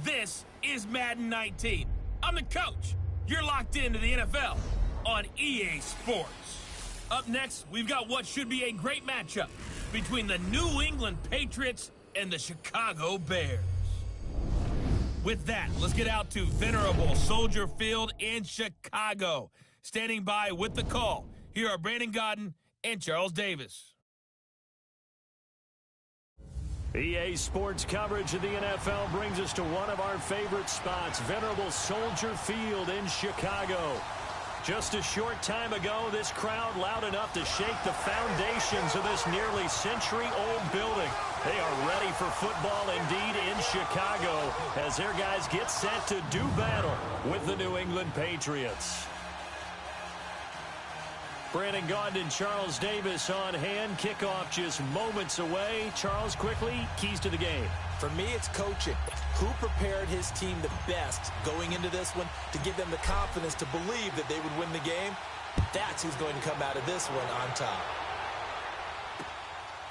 This is Madden 19. I'm the coach. You're locked into the NFL on EA Sports. Up next, we've got what should be a great matchup between the New England Patriots and the Chicago Bears. With that, let's get out to venerable Soldier Field in Chicago. Standing by with the call, here are Brandon Godden and Charles Davis. EA Sports coverage of the NFL brings us to one of our favorite spots, venerable Soldier Field in Chicago. Just a short time ago, this crowd loud enough to shake the foundations of this nearly century-old building. They are ready for football indeed in Chicago as their guys get set to do battle with the New England Patriots. Brandon Gaudin and Charles Davis on hand. Kickoff just moments away. Charles, quickly, keys to the game. For me, it's coaching. Who prepared his team the best going into this one to give them the confidence to believe that they would win the game? That's who's going to come out of this one on top.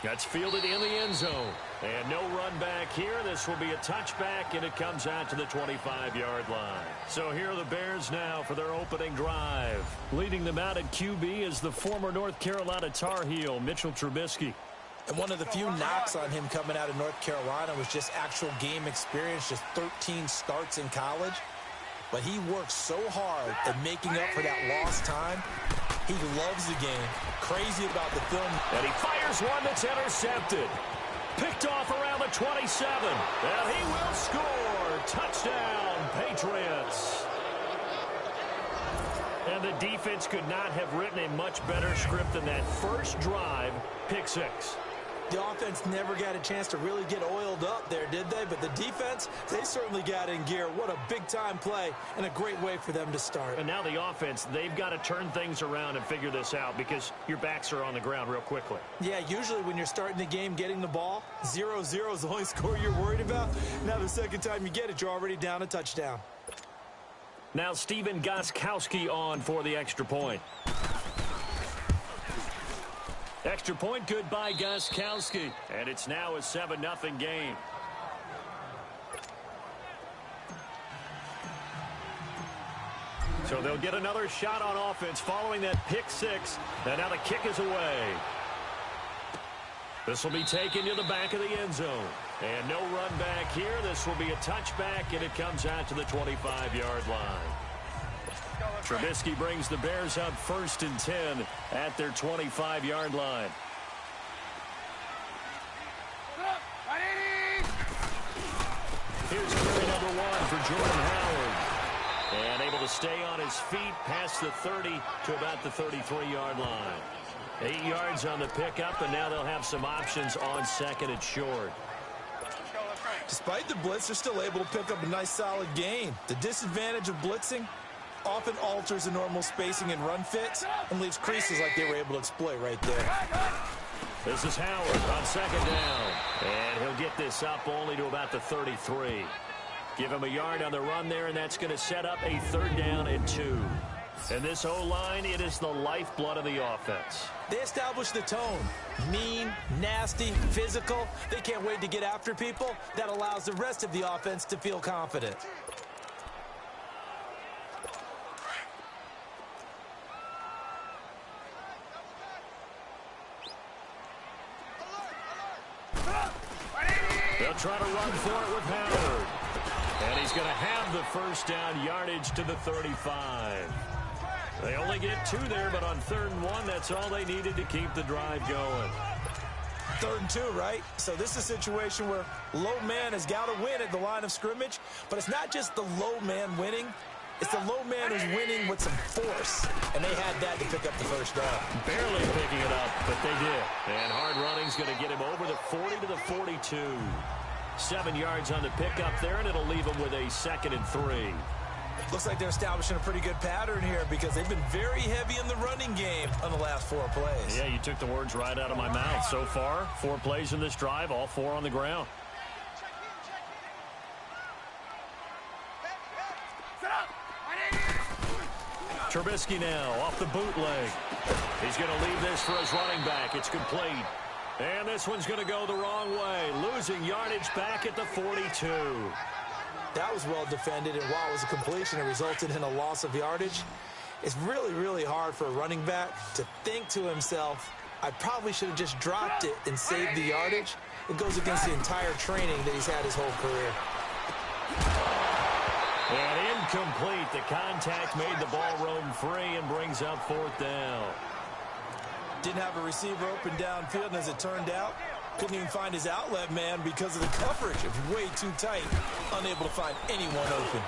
That's fielded in the end zone. And no run back here. This will be a touchback, and it comes out to the 25-yard line. So here are the Bears now for their opening drive. Leading them out at QB is the former North Carolina Tar Heel, Mitchell Trubisky. And one of the few knocks on him coming out of North Carolina was just actual game experience, just 13 starts in college. But he works so hard at making up for that lost time. He loves the game, crazy about the film. And he fires one that's intercepted. Picked off around the 27. And he will score. Touchdown, Patriots. And the defense could not have written a much better script than that first drive, pick six. The offense never got a chance to really get oiled up there, did they? But the defense, they certainly got in gear. What a big-time play and a great way for them to start. And now the offense, they've got to turn things around and figure this out because your backs are on the ground real quickly. Yeah, usually when you're starting the game getting the ball, 0-0 is the only score you're worried about. Now the second time you get it, you're already down a touchdown. Now Stephen Gostkowski on for the extra point. Extra point good by Gostkowski. And it's now a 7-0 game. So they'll get another shot on offense following that pick six. And now the kick is away. This will be taken to the back of the end zone. And no run back here. This will be a touchback, and it comes out to the 25-yard line. Trubisky brings the Bears up 1st and 10 at their 25-yard line. Here's carry number 1 for Jordan Howard. And able to stay on his feet past the 30 to about the 33-yard line. 8 yards on the pickup, and now they'll have some options on second and short. Despite the blitz, they're still able to pick up a nice solid gain. The disadvantage of blitzing often alters the normal spacing and run fits and leaves creases like they were able to exploit right there. This is Howard on second down. And he'll get this up only to about the 33. Give him a yard on the run there, and that's going to set up a 3rd down and 2. And this O-line, it is the lifeblood of the offense. They establish the tone. Mean, nasty, physical. They can't wait to get after people. That allows the rest of the offense to feel confident. They'll try to run for it with Howard. And he's going to have the 1st down yardage to the 35. They only get 2 there, but on 3rd and 1, that's all they needed to keep the drive going. 3rd and 2, right? So this is a situation where low man has got to win at the line of scrimmage, but it's not just the low man winning. It's the low man who's winning with some force, and they had that to pick up the 1st down. Barely picking it up, but they did. And hard running's going to get him over the 40 to the 42. 7 yards on the pickup there, and it'll leave him with a 2nd and 3. Looks like they're establishing a pretty good pattern here because they've been very heavy in the running game on the last 4 plays. Yeah, you took the words right out of my mouth. So far, 4 plays in this drive, all 4 on the ground. Trubisky now off the bootleg. He's going to leave this for his running back. It's complete. And this one's going to go the wrong way. Losing yardage back at the 42. That was well defended, and while it was a completion, it resulted in a loss of yardage. It's really, really hard for a running back to think to himself, I probably should have just dropped it and saved the yardage. It goes against the entire training that he's had his whole career. And incomplete. The contact made the ball roam free and brings up 4th down. Didn't have a receiver open downfield, and as it turned out, couldn't even find his outlet man because of the coverage. It was way too tight, unable to find anyone open.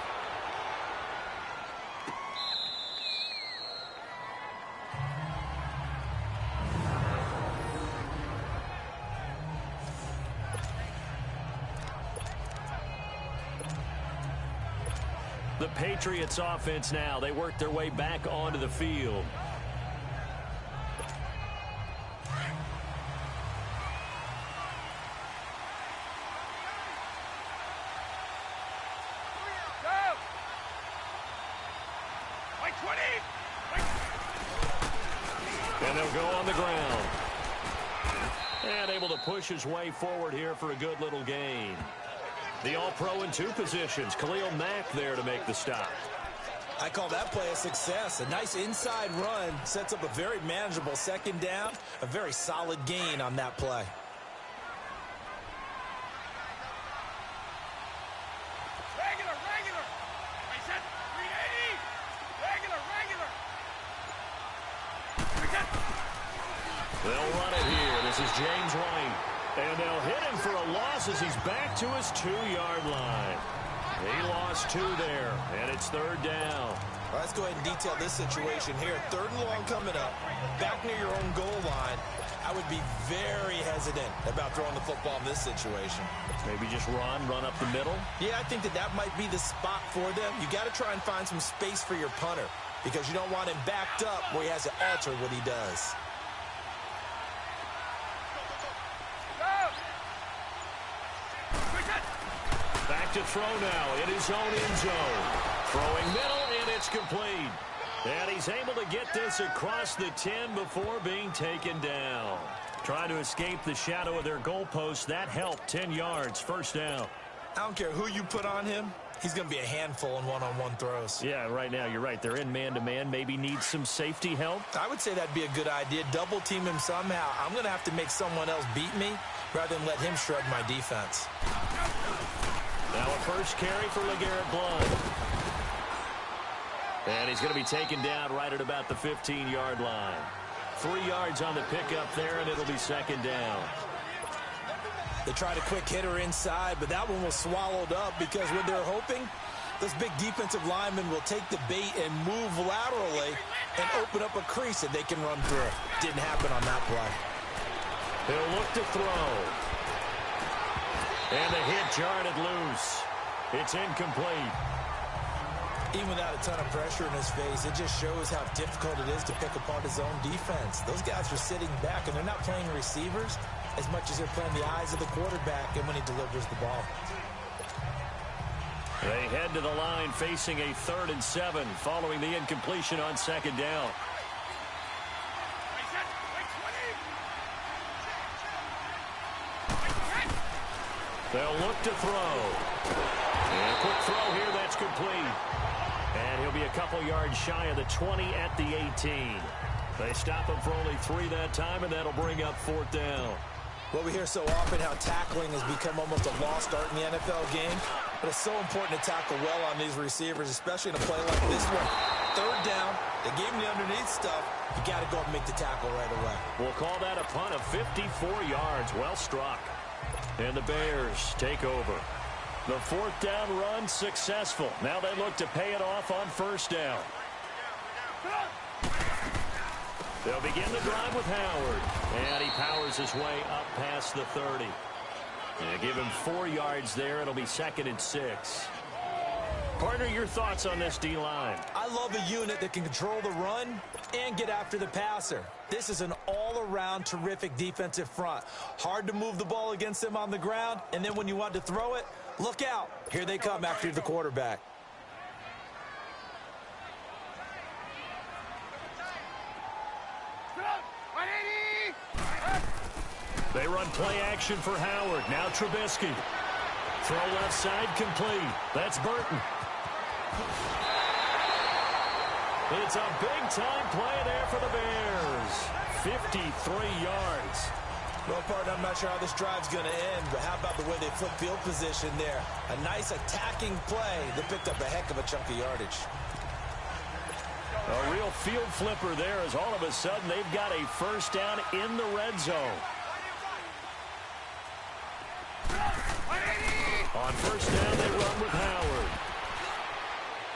The Patriots offense now. They work their way back onto the field. And they'll go on the ground. And able to push his way forward here for a good little gain. The All-Pro in 2 positions. Khalil Mack there to make the stop. I call that play a success. A nice inside run sets up a very manageable 2nd down. A very solid gain on that play. Regular. Reset. 380. Regular. Reset. They'll run it here. This is James White. And they'll hit him for a loss as he's back to his 2-yard line. He lost 2 there, and it's 3rd down. Let's go ahead and detail this situation here. 3rd and long coming up, back near your own goal line. I would be very hesitant about throwing the football in this situation. Maybe just run up the middle? Yeah, I think that might be the spot for them. You got to try and find some space for your punter because you don't want him backed up where he has to alter what he does. Back to throw now in his own end zone. Throwing middle, and it's complete. And he's able to get this across the 10 before being taken down. Trying to escape the shadow of their goalpost. That helped. 10 yards, 1st down. I don't care who you put on him. He's going to be a handful in one-on-one throws. Yeah, right now, you're right. They're in man-to-man. Maybe needs some safety help. I would say that'd be a good idea. Double team him somehow. I'm going to have to make someone else beat me rather than let him shred my defense. Now a first carry for LeGarrette Blount. And he's going to be taken down right at about the 15-yard line. 3 yards on the pickup there, and it'll be 2nd down. They tried a quick hitter inside, but that one was swallowed up because what they're hoping, those big defensive linemen will take the bait and move laterally and open up a crease that they can run through. Didn't happen on that play. He'll look to throw. And the hit jarred it loose. It's incomplete. Even without a ton of pressure in his face, it just shows how difficult it is to pick apart his own defense. Those guys are sitting back, and they're not playing receivers as much as they're playing the eyes of the quarterback and when he delivers the ball. They head to the line facing a 3rd and 7 following the incompletion on 2nd down. They'll look to throw. And a quick throw here, that's complete. And he'll be a couple yards shy of the 20 at the 18. They stop him for only 3 that time, and that'll bring up 4th down. Well, we hear so often how tackling has become almost a lost art in the NFL game, but it's so important to tackle well on these receivers, especially in a play like this one. 3rd down, they gave him the underneath stuff. You got to go and make the tackle right away. We'll call that a punt of 54 yards. Well struck. And the Bears take over. The 4th down run successful. Now they look to pay it off on 1st down. They'll begin the drive with Howard. And he powers his way up past the 30. And give him 4 yards there. It'll be 2nd and 6. Partner, your thoughts on this D-line? I love a unit that can control the run and get after the passer. This is an all-around terrific defensive front. Hard to move the ball against them on the ground, and then when you want to throw it, look out. Here they come after the quarterback. They run play action for Howard. Now Trubisky. Throw left side complete. That's Burton. It's a big-time play there for the Bears. 53 yards. Well, partner, I'm not sure how this drive's going to end, but how about the way they flip field position there? A nice attacking play that picked up a heck of a chunk of yardage. A real field flipper there as all of a sudden they've got a first down in the red zone. On first down, they run with Howard.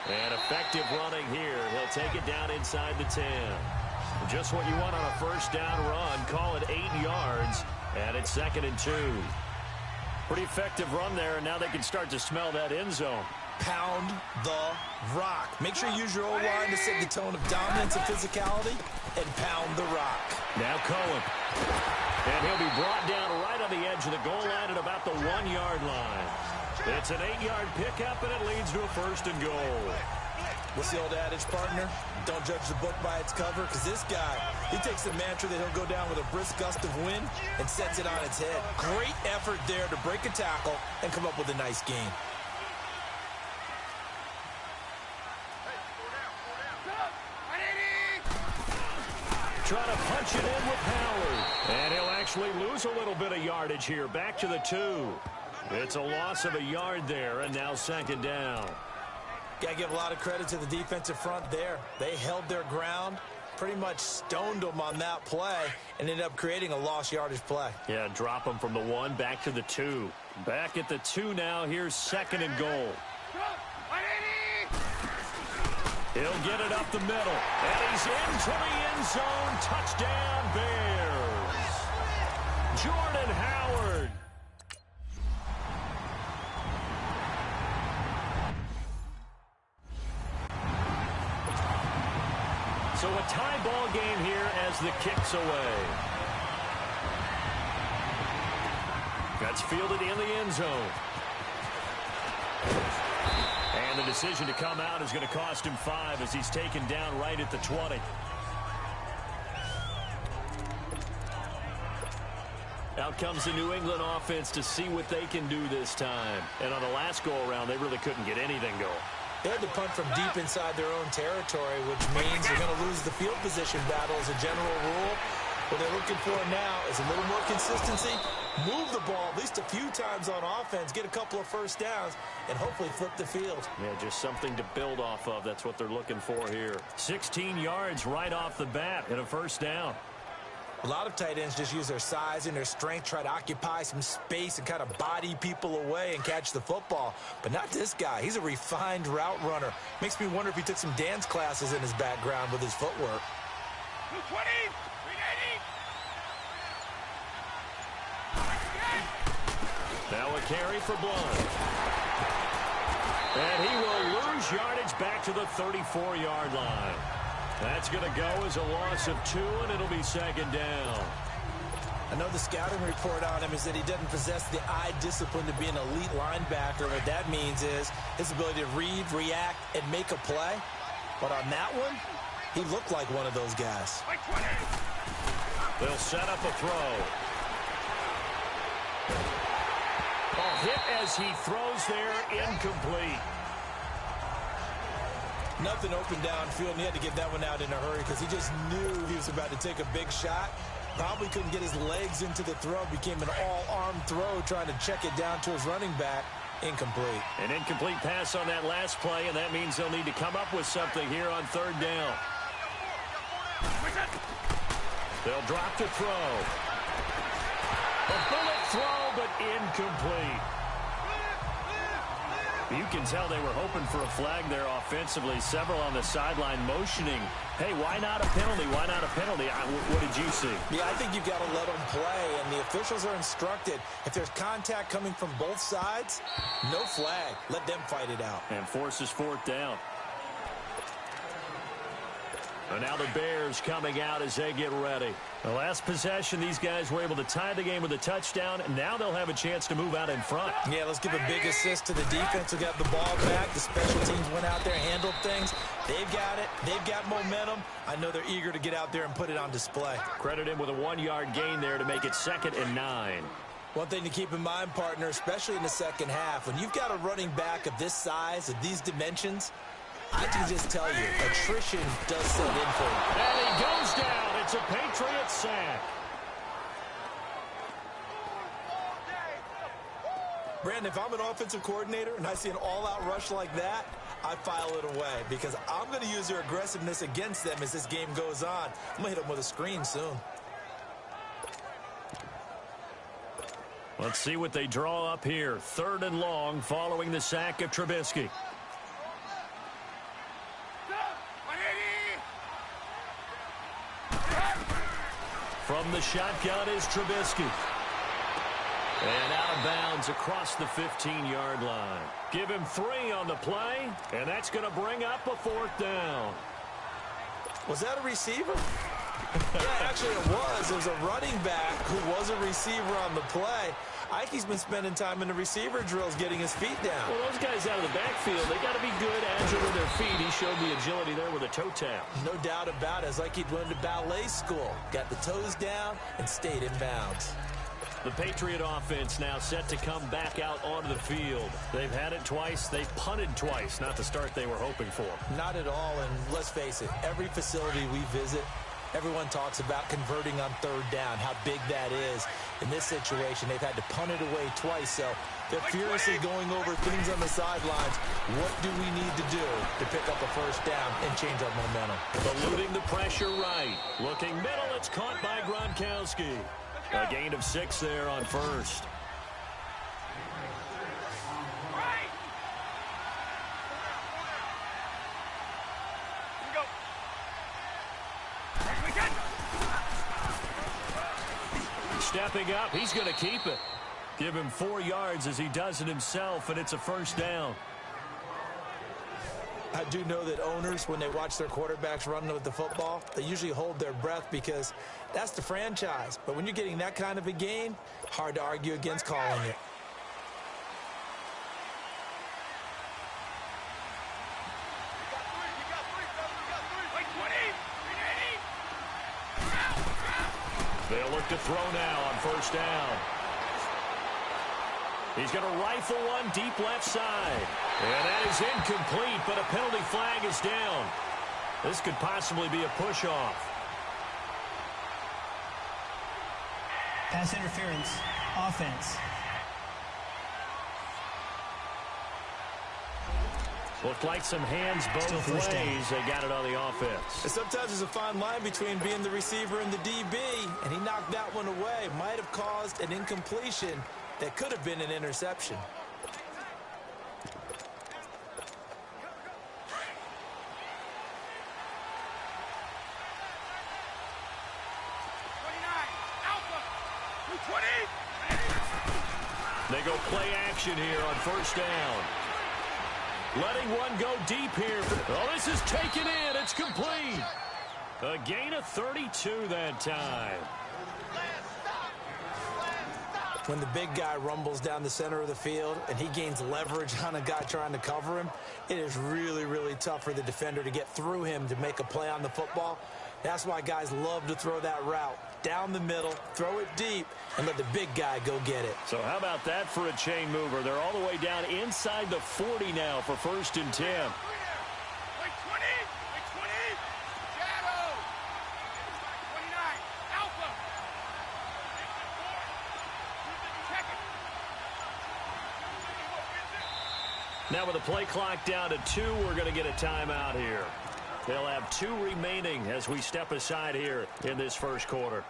And effective running here. He'll take it down inside the 10. Just what you want on a first down run. Call it 8 yards. And it's 2nd and 2. Pretty effective run there, and now they can start to smell that end zone. Pound the rock. Make sure you use your O-line to set the tone of dominance and physicality, and pound the rock. Now Cohen. And he'll be brought down right on the edge of the goal line at about the 1-yard line. It's an 8-yard pickup, and it leads to a 1st and goal. What's the old adage, partner? Don't judge the book by its cover, because this guy, he takes the mantra that he'll go down with a brisk gust of wind and sets it on its head. Great effort there to break a tackle and come up with a nice gain. Trying to punch it in with Howard. And he'll actually lose a little bit of yardage here. Back to the 2. It's a loss of a yard there, and now 2nd down. Got to give a lot of credit to the defensive front there. They held their ground, pretty much stoned them on that play, and ended up creating a lost yardage play. Yeah, drop them from the 1 back to the 2. Back at the 2 now. Here's 2nd and goal. He'll get it up the middle. And he's into the end zone. Touchdown, Bears. Jordan Howard. So a tie ball game here as the kick's away. That's fielded in the end zone. And the decision to come out is going to cost him 5 as he's taken down right at the 20. Out comes the New England offense to see what they can do this time. And on the last go-around, they really couldn't get anything going. They had to punt from deep inside their own territory, which means they're going to lose the field position battle as a general rule. What they're looking for now is a little more consistency, move the ball at least a few times on offense, get a couple of first downs, and hopefully flip the field. Yeah, just something to build off of. That's what they're looking for here. 16 yards right off the bat and a first down. A lot of tight ends just use their size and their strength, try to occupy some space and kind of body people away and catch the football. But not this guy. He's a refined route runner. Makes me wonder if he took some dance classes in his background with his footwork. 220, 380. Now a carry for Blunt. And he will lose yardage back to the 34-yard line. That's going to go as a loss of 2, and it'll be 2nd down. I know the scouting report on him is that he doesn't possess the eye discipline to be an elite linebacker. What that means is his ability to read, react, and make a play. But on that one, he looked like one of those guys. They'll set up a throw. A hit as he throws there, incomplete. Nothing open downfield, and he had to get that one out in a hurry because he just knew he was about to take a big shot. Probably couldn't get his legs into the throw. Became an all-arm throw trying to check it down to his running back. Incomplete. An incomplete pass on that last play, and that means they'll need to come up with something here on 3rd down. They'll drop the throw. A bullet throw, but incomplete. You can tell they were hoping for a flag there offensively. Several on the sideline motioning. Hey, why not a penalty? Why not a penalty? What did you see? Yeah, I think you've got to let them play, and the officials are instructed. If there's contact coming from both sides, no flag. Let them fight it out. And forces 4th down. And now the Bears coming out as they get ready. The last possession, these guys were able to tie the game with a touchdown. Now they'll have a chance to move out in front. Yeah, let's give a big assist to the defense who got the ball back. The special teams went out there, handled things. They've got it. They've got momentum. I know they're eager to get out there and put it on display. Credit him with a 1-yard gain there to make it 2nd and 9. One thing to keep in mind, partner, especially in the second half, when you've got a running back of this size, of these dimensions, I can just tell you, attrition does set in for him. And he goes down. It's a Patriots sack. Brandon, if I'm an offensive coordinator and I see an all-out rush like that, I file it away because I'm going to use their aggressiveness against them as this game goes on. I'm going to hit them with a screen soon. Let's see what they draw up here. 3rd and long following the sack of Trubisky. From the shotgun is Trubisky. And out of bounds across the 15-yard line. Give him 3 on the play, and that's going to bring up a 4th down. Was that a receiver? Yeah, actually it was. It was a running back who was a receiver on the play. Ike's been spending time in the receiver drills getting his feet down. Well, those guys out of the backfield, they got to be good, agile with their feet. He showed the agility there with a toe tap. No doubt about it. It's like he'd went to ballet school. Got the toes down and stayed in bounds. The Patriot offense now set to come back out onto the field. They've had it twice. They've punted twice. Not the start they were hoping for. Not at all, and let's face it, every facility we visit, everyone talks about converting on 3rd down, how big that is. In this situation, they've had to punt it away twice, so they're furiously going over things on the sidelines. What do we need to do to pick up a 1st down and change our momentum? Eluding the pressure right. Looking middle, it's caught by Gronkowski. A gain of 6 there on 1st. Stepping up, he's going to keep it. Give him 4 yards as he does it himself, and it's a 1st down. I do know that owners, when they watch their quarterbacks run with the football, they usually hold their breath because that's the franchise. But when you're getting that kind of a gain, hard to argue against calling it. They'll look to throw now on 1st down. He's going to rifle one deep left side. And that is incomplete, but a penalty flag is down. This could possibly be a push-off. Pass interference. Offense. Looked like some hands both ways. They got it on the offense. And sometimes there's a fine line between being the receiver and the DB, and he knocked that one away. Might have caused an incompletion that could have been an interception. They go play action here on 1st down. Letting one go deep here. Oh, this is taken in. It's complete. A gain of 32 that time. When the big guy rumbles down the center of the field and he gains leverage on a guy trying to cover him, it is really, really tough for the defender to get through him to make a play on the football. That's why guys love to throw that route. Down the middle, throw it deep, and let the big guy go get it. So how about that for a chain mover? They're all the way down inside the 40 now for 1st and 10. Now with the play clock down to 2, we're going to get a timeout here. They'll have 2 remaining as we step aside here in this 1st quarter.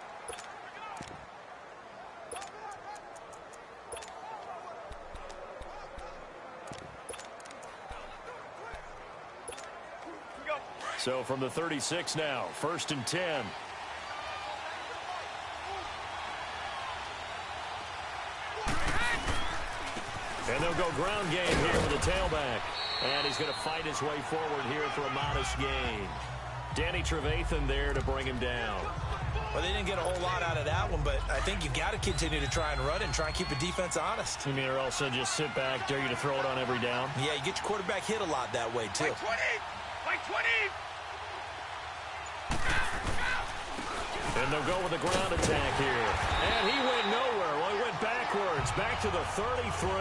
So from the 36 now, 1st and 10. And they'll go ground game here with the tailback. And he's going to fight his way forward here for a modest gain. Danny Trevathan there to bring him down. Well, they didn't get a whole lot out of that one, but I think you got to continue to try and run and try and keep the defense honest. You mean or else just sit back, dare you to throw it on every down? Yeah, you get your quarterback hit a lot that way, too. Like 20! And they'll go with the ground attack here. And he went nowhere. Well, he went backwards. It's back to the 33.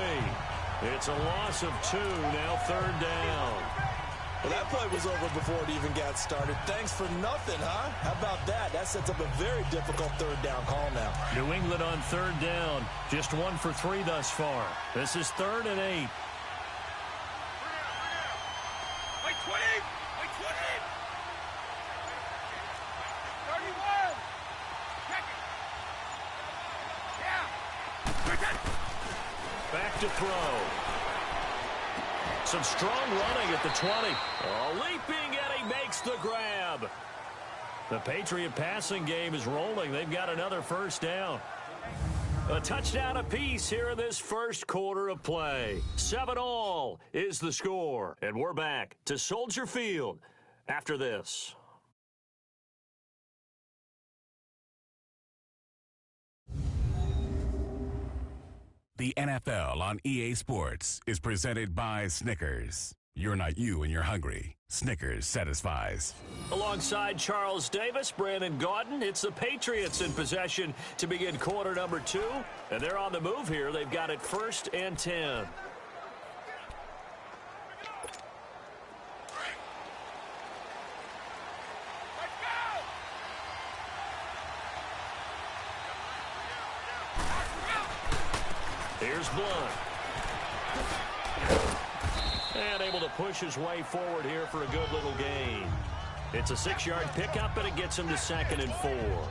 It's a loss of 2, now 3rd down. Well, that play was over before it even got started. Thanks for nothing, huh? How about that? That sets up a very difficult 3rd down call now. New England on 3rd down. Just 1 for 3 thus far. This is 3rd and 8. Wait, 20! Wait, 20! 31! Check it! Yeah! Back to throw. Some strong running at the 20. Oh, leaping, and he makes the grab. The Patriot passing game is rolling. They've got another 1st down. A touchdown apiece here in this 1st quarter of play. 7-all is the score. And we're back to Soldier Field after this. The NFL on EA Sports is presented by Snickers. You're not you when you're hungry. Snickers satisfies. Alongside Charles Davis, Brandon Gaudin, it's the Patriots in possession to begin quarter number 2. And they're on the move here. They've got it 1st and 10. Here's Blunt. And able to push his way forward here for a good little gain. It's a 6-yard pickup, and it gets him to 2nd and 4.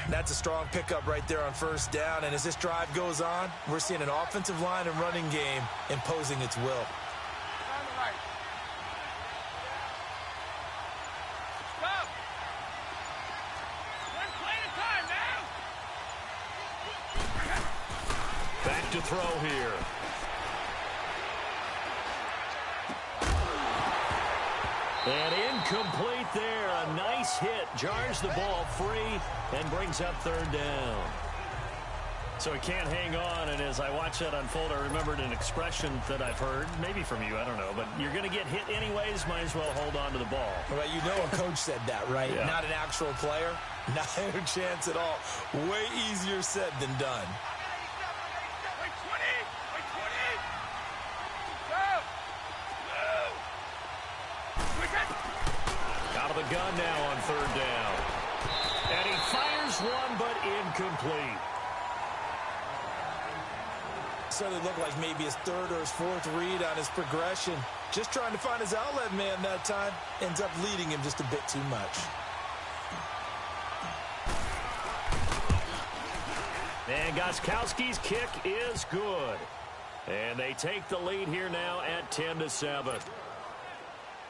That's a strong pickup right there on 1st down. And as this drive goes on, we're seeing an offensive line and running game imposing its will. Back to throw here. And incomplete there. A nice hit. Jars the ball free and brings up 3rd down. So he can't hang on, and as I watch that unfold, I remembered an expression that I've heard, maybe from you, I don't know, but you're going to get hit anyways, might as well hold on to the ball. Well, you know a coach said that, right? Yeah. Not an actual player. Not a chance at all. Way easier said than done. Out of the gun now on 3rd down. And he fires one, but incomplete. Certainly looked like maybe his 3rd or his 4th read on his progression. Just trying to find his outlet man that time. Ends up leading him just a bit too much. And Gostkowski's kick is good. And they take the lead here now at 10-7.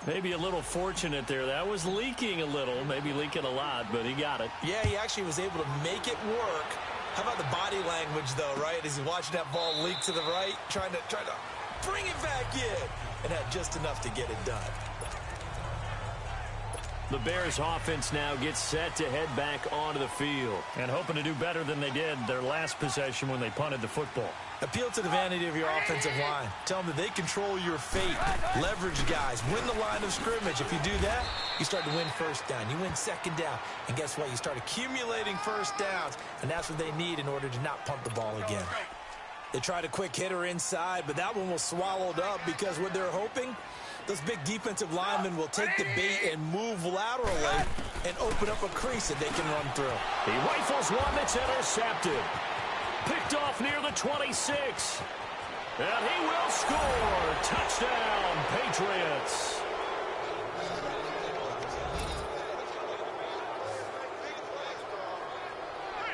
Maybe a little fortunate there. That was leaking a little, maybe leaking a lot, but he got it. Yeah, he actually was able to make it work. How about the body language, though, right? As he's watching that ball leak to the right, trying to bring it back in, and had just enough to get it done. The Bears offense now gets set to head back onto the field and hoping to do better than they did their last possession when they punted the football. Appeal to the vanity of your offensive line. Tell them that they control your fate. Leverage guys. Win the line of scrimmage. If you do that, you start to win 1st down. You win 2nd down. And guess what? You start accumulating 1st downs. And that's what they need in order to not punt the ball again. They tried a quick hitter inside, but that one was swallowed up because what they're hoping, those big defensive linemen will take the bait and move laterally and open up a crease that they can run through. He rifles one that's intercepted. Picked off near the 26. And he will score. Touchdown, Patriots.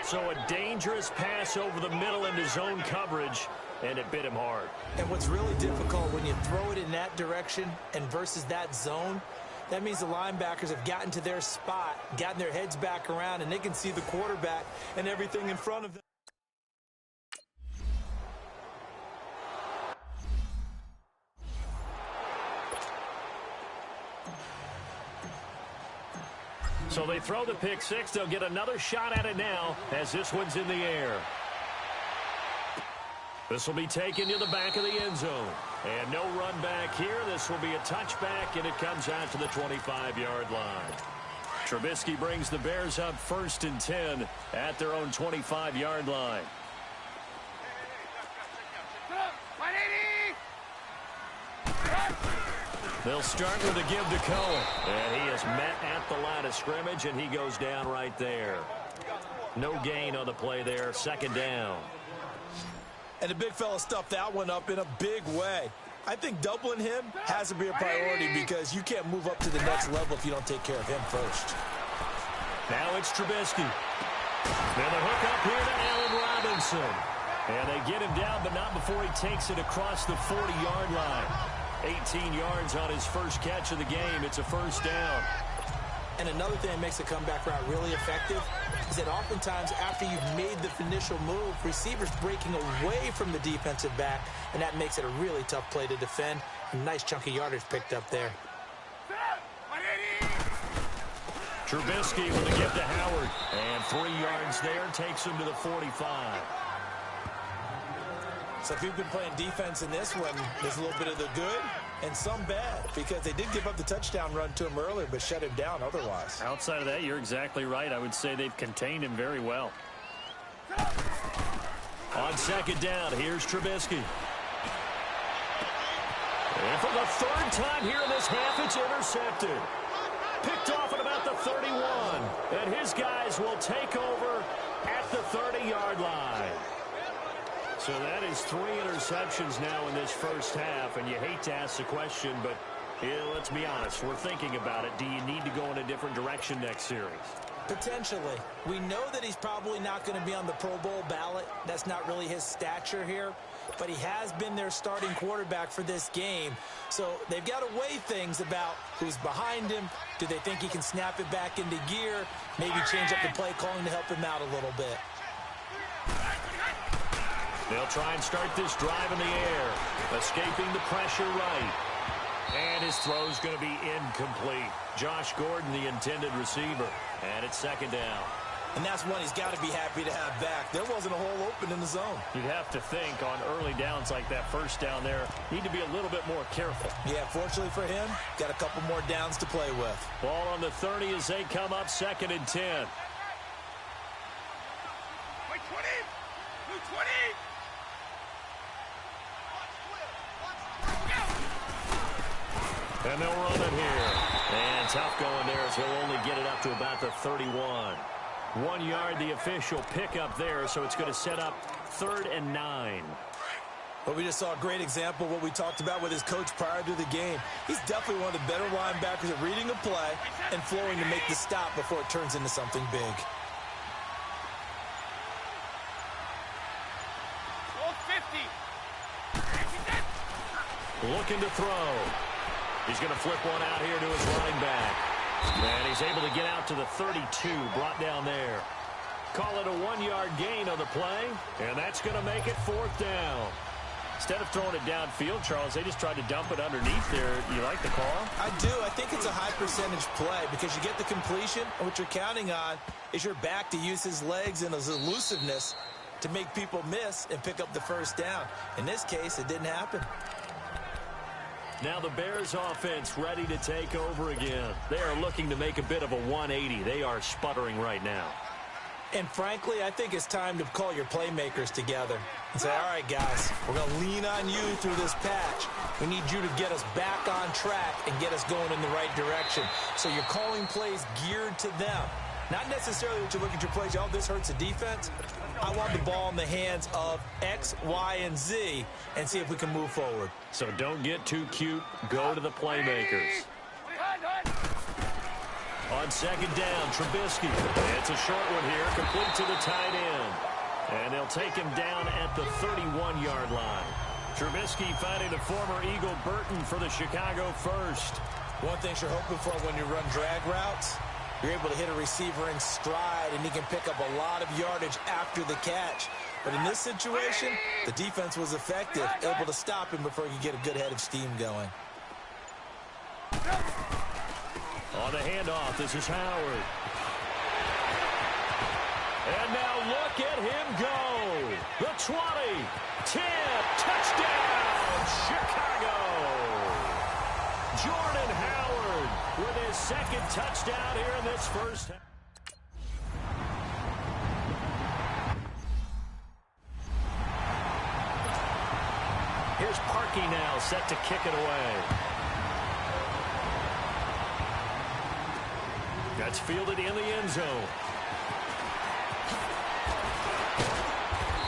So a dangerous pass over the middle into zone coverage, and it bit him hard. And what's really difficult when you throw it in that direction and versus that zone, that means the linebackers have gotten to their spot, gotten their heads back around, and they can see the quarterback and everything in front of them. So they throw the pick six. They'll get another shot at it now as this one's in the air. This will be taken to the back of the end zone. And no run back here. This will be a touchback, and it comes out to the 25-yard line. Trubisky brings the Bears up 1st and 10 at their own 25-yard line. They'll start with a give to Cohen. And he is met at the line of scrimmage, and he goes down right there. No gain on the play there. Second down. And the big fella stuffed that one up in a big way. I think doubling him has to be a priority because you can't move up to the next level if you don't take care of him first. Now it's Trubisky. Then the hook up here to Allen Robinson. And they get him down, but not before he takes it across the 40-yard line. 18 yards on his first catch of the game. It's a first down. And another thing that makes the comeback route really effective is that oftentimes after you've made the initial move, receivers breaking away from the defensive back, and that makes it a really tough play to defend. A nice chunk of yardage picked up there. Trubisky with a give to Howard. And 3 yards there takes him to the 45. So if you've been playing defense in this one, there's a little bit of the good and some bad because they did give up the touchdown run to him earlier but shut him down otherwise. Outside of that, you're exactly right. I would say they've contained him very well. On second down, here's Trubisky. And for the third time here in this half, it's intercepted. Picked off at about the 31. And his guys will take over at the 30-yard line. So that is 3 interceptions now in this first half, and you hate to ask the question, but let's be honest, we're thinking about it. Do you need to go in a different direction next series? Potentially. We know that he's probably not going to be on the Pro Bowl ballot. That's not really his stature here, but he has been their starting quarterback for this game. So they've got to weigh things about who's behind him. Do they think he can snap it back into gear? Maybe change up the play calling to help him out a little bit. They'll try and start this drive in the air. Escaping the pressure right. And his throw's going to be incomplete. Josh Gordon, the intended receiver. And it's second down. And that's one he's got to be happy to have back. There wasn't a hole open in the zone. You'd have to think on early downs like that first down there, need to be a little bit more careful. Yeah, fortunately for him, got a couple more downs to play with. Ball on the 30 as they come up second and 10. Wait, 20! Blue 20! And they'll run it here. And tough going there as he'll only get it up to about the 31. 1 yard, the official pickup there, so it's going to set up 3rd and 9. Well, we just saw a great example of what we talked about with his coach prior to the game. He's definitely one of the better linebackers at reading a play and flowing to make the stop before it turns into something big. Looking to throw. He's going to flip one out here to his running back. And he's able to get out to the 32, brought down there. Call it a 1 yard gain on the play, and that's going to make it 4th down. Instead of throwing it downfield, Charles, they just tried to dump it underneath there. You like the call? I do. I think it's a high percentage play because you get the completion, and what you're counting on is your back to use his legs and his elusiveness to make people miss and pick up the first down. In this case, it didn't happen. Now the Bears offense ready to take over again. They are looking to make a bit of a 180. They are sputtering right now. And frankly, I think it's time to call your playmakers together and say, all right, guys, we're going to lean on you through this patch. We need you to get us back on track and get us going in the right direction. So you're calling plays geared to them. Not necessarily that you look at your plays, oh, this hurts the defense. I want the ball in the hands of X, Y, and Z and see if we can move forward. So don't get too cute. Go to the playmakers. On second down, Trubisky. It's a short one here, complete to the tight end. And they'll take him down at the 31-yard line. Trubisky finding a former Eagle Burton for the Chicago first. One thing you're hoping for when you run drag routes, you're able to hit a receiver in stride, and he can pick up a lot of yardage after the catch. But in this situation, the defense was effective, able to stop him before he could get a good head of steam going. On the handoff, this is Howard. And now look at him go. The 20, 10, touchdown, Chicago. Jordan Howard with his second touchdown here in this first half. Here's Parkey now, set to kick it away. That's fielded in the end zone.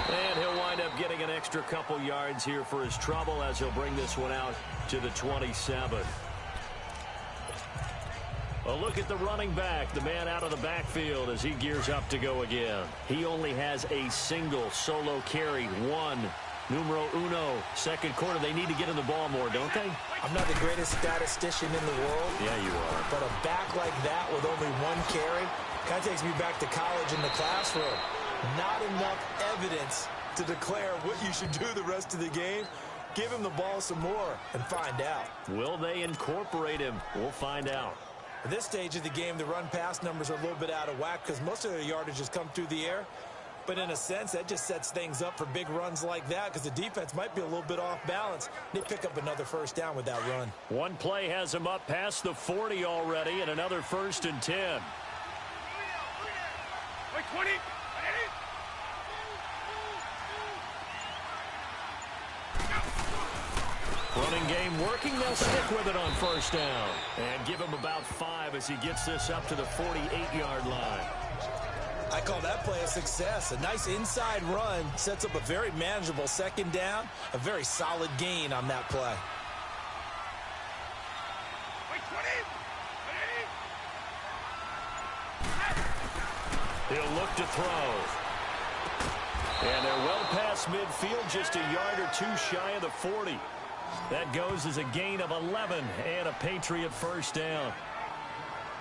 And he'll wind up getting an extra couple yards here for his trouble as he'll bring this one out to the 27. A look at the running back, the man out of the backfield as he gears up to go again. He only has a single solo carry, numero uno, second quarter. They need to get in the ball more, don't they? I'm not the greatest statistician in the world. Yeah, you are. But a back like that with only one carry kind of takes me back to college in the classroom. Not enough evidence to declare what you should do the rest of the game. Give him the ball some more and find out. Will they incorporate him? We'll find out. At this stage of the game, the run-pass numbers are a little bit out of whack because most of their yardage has come through the air. But in a sense, that just sets things up for big runs like that because the defense might be a little bit off balance. They pick up another first down with that run. One play has him up past the 40 already, and another 1st and 10. Wait, 20. Running game working. They'll stick with it on first down. And give him about 5 as he gets this up to the 48-yard line. I call that play a success. A nice inside run sets up a very manageable second down. A very solid gain on that play. Wait, 20. He'll look to throw. And they're well past midfield, just a yard or two shy of the 40. That goes as a gain of 11 and a Patriot first down.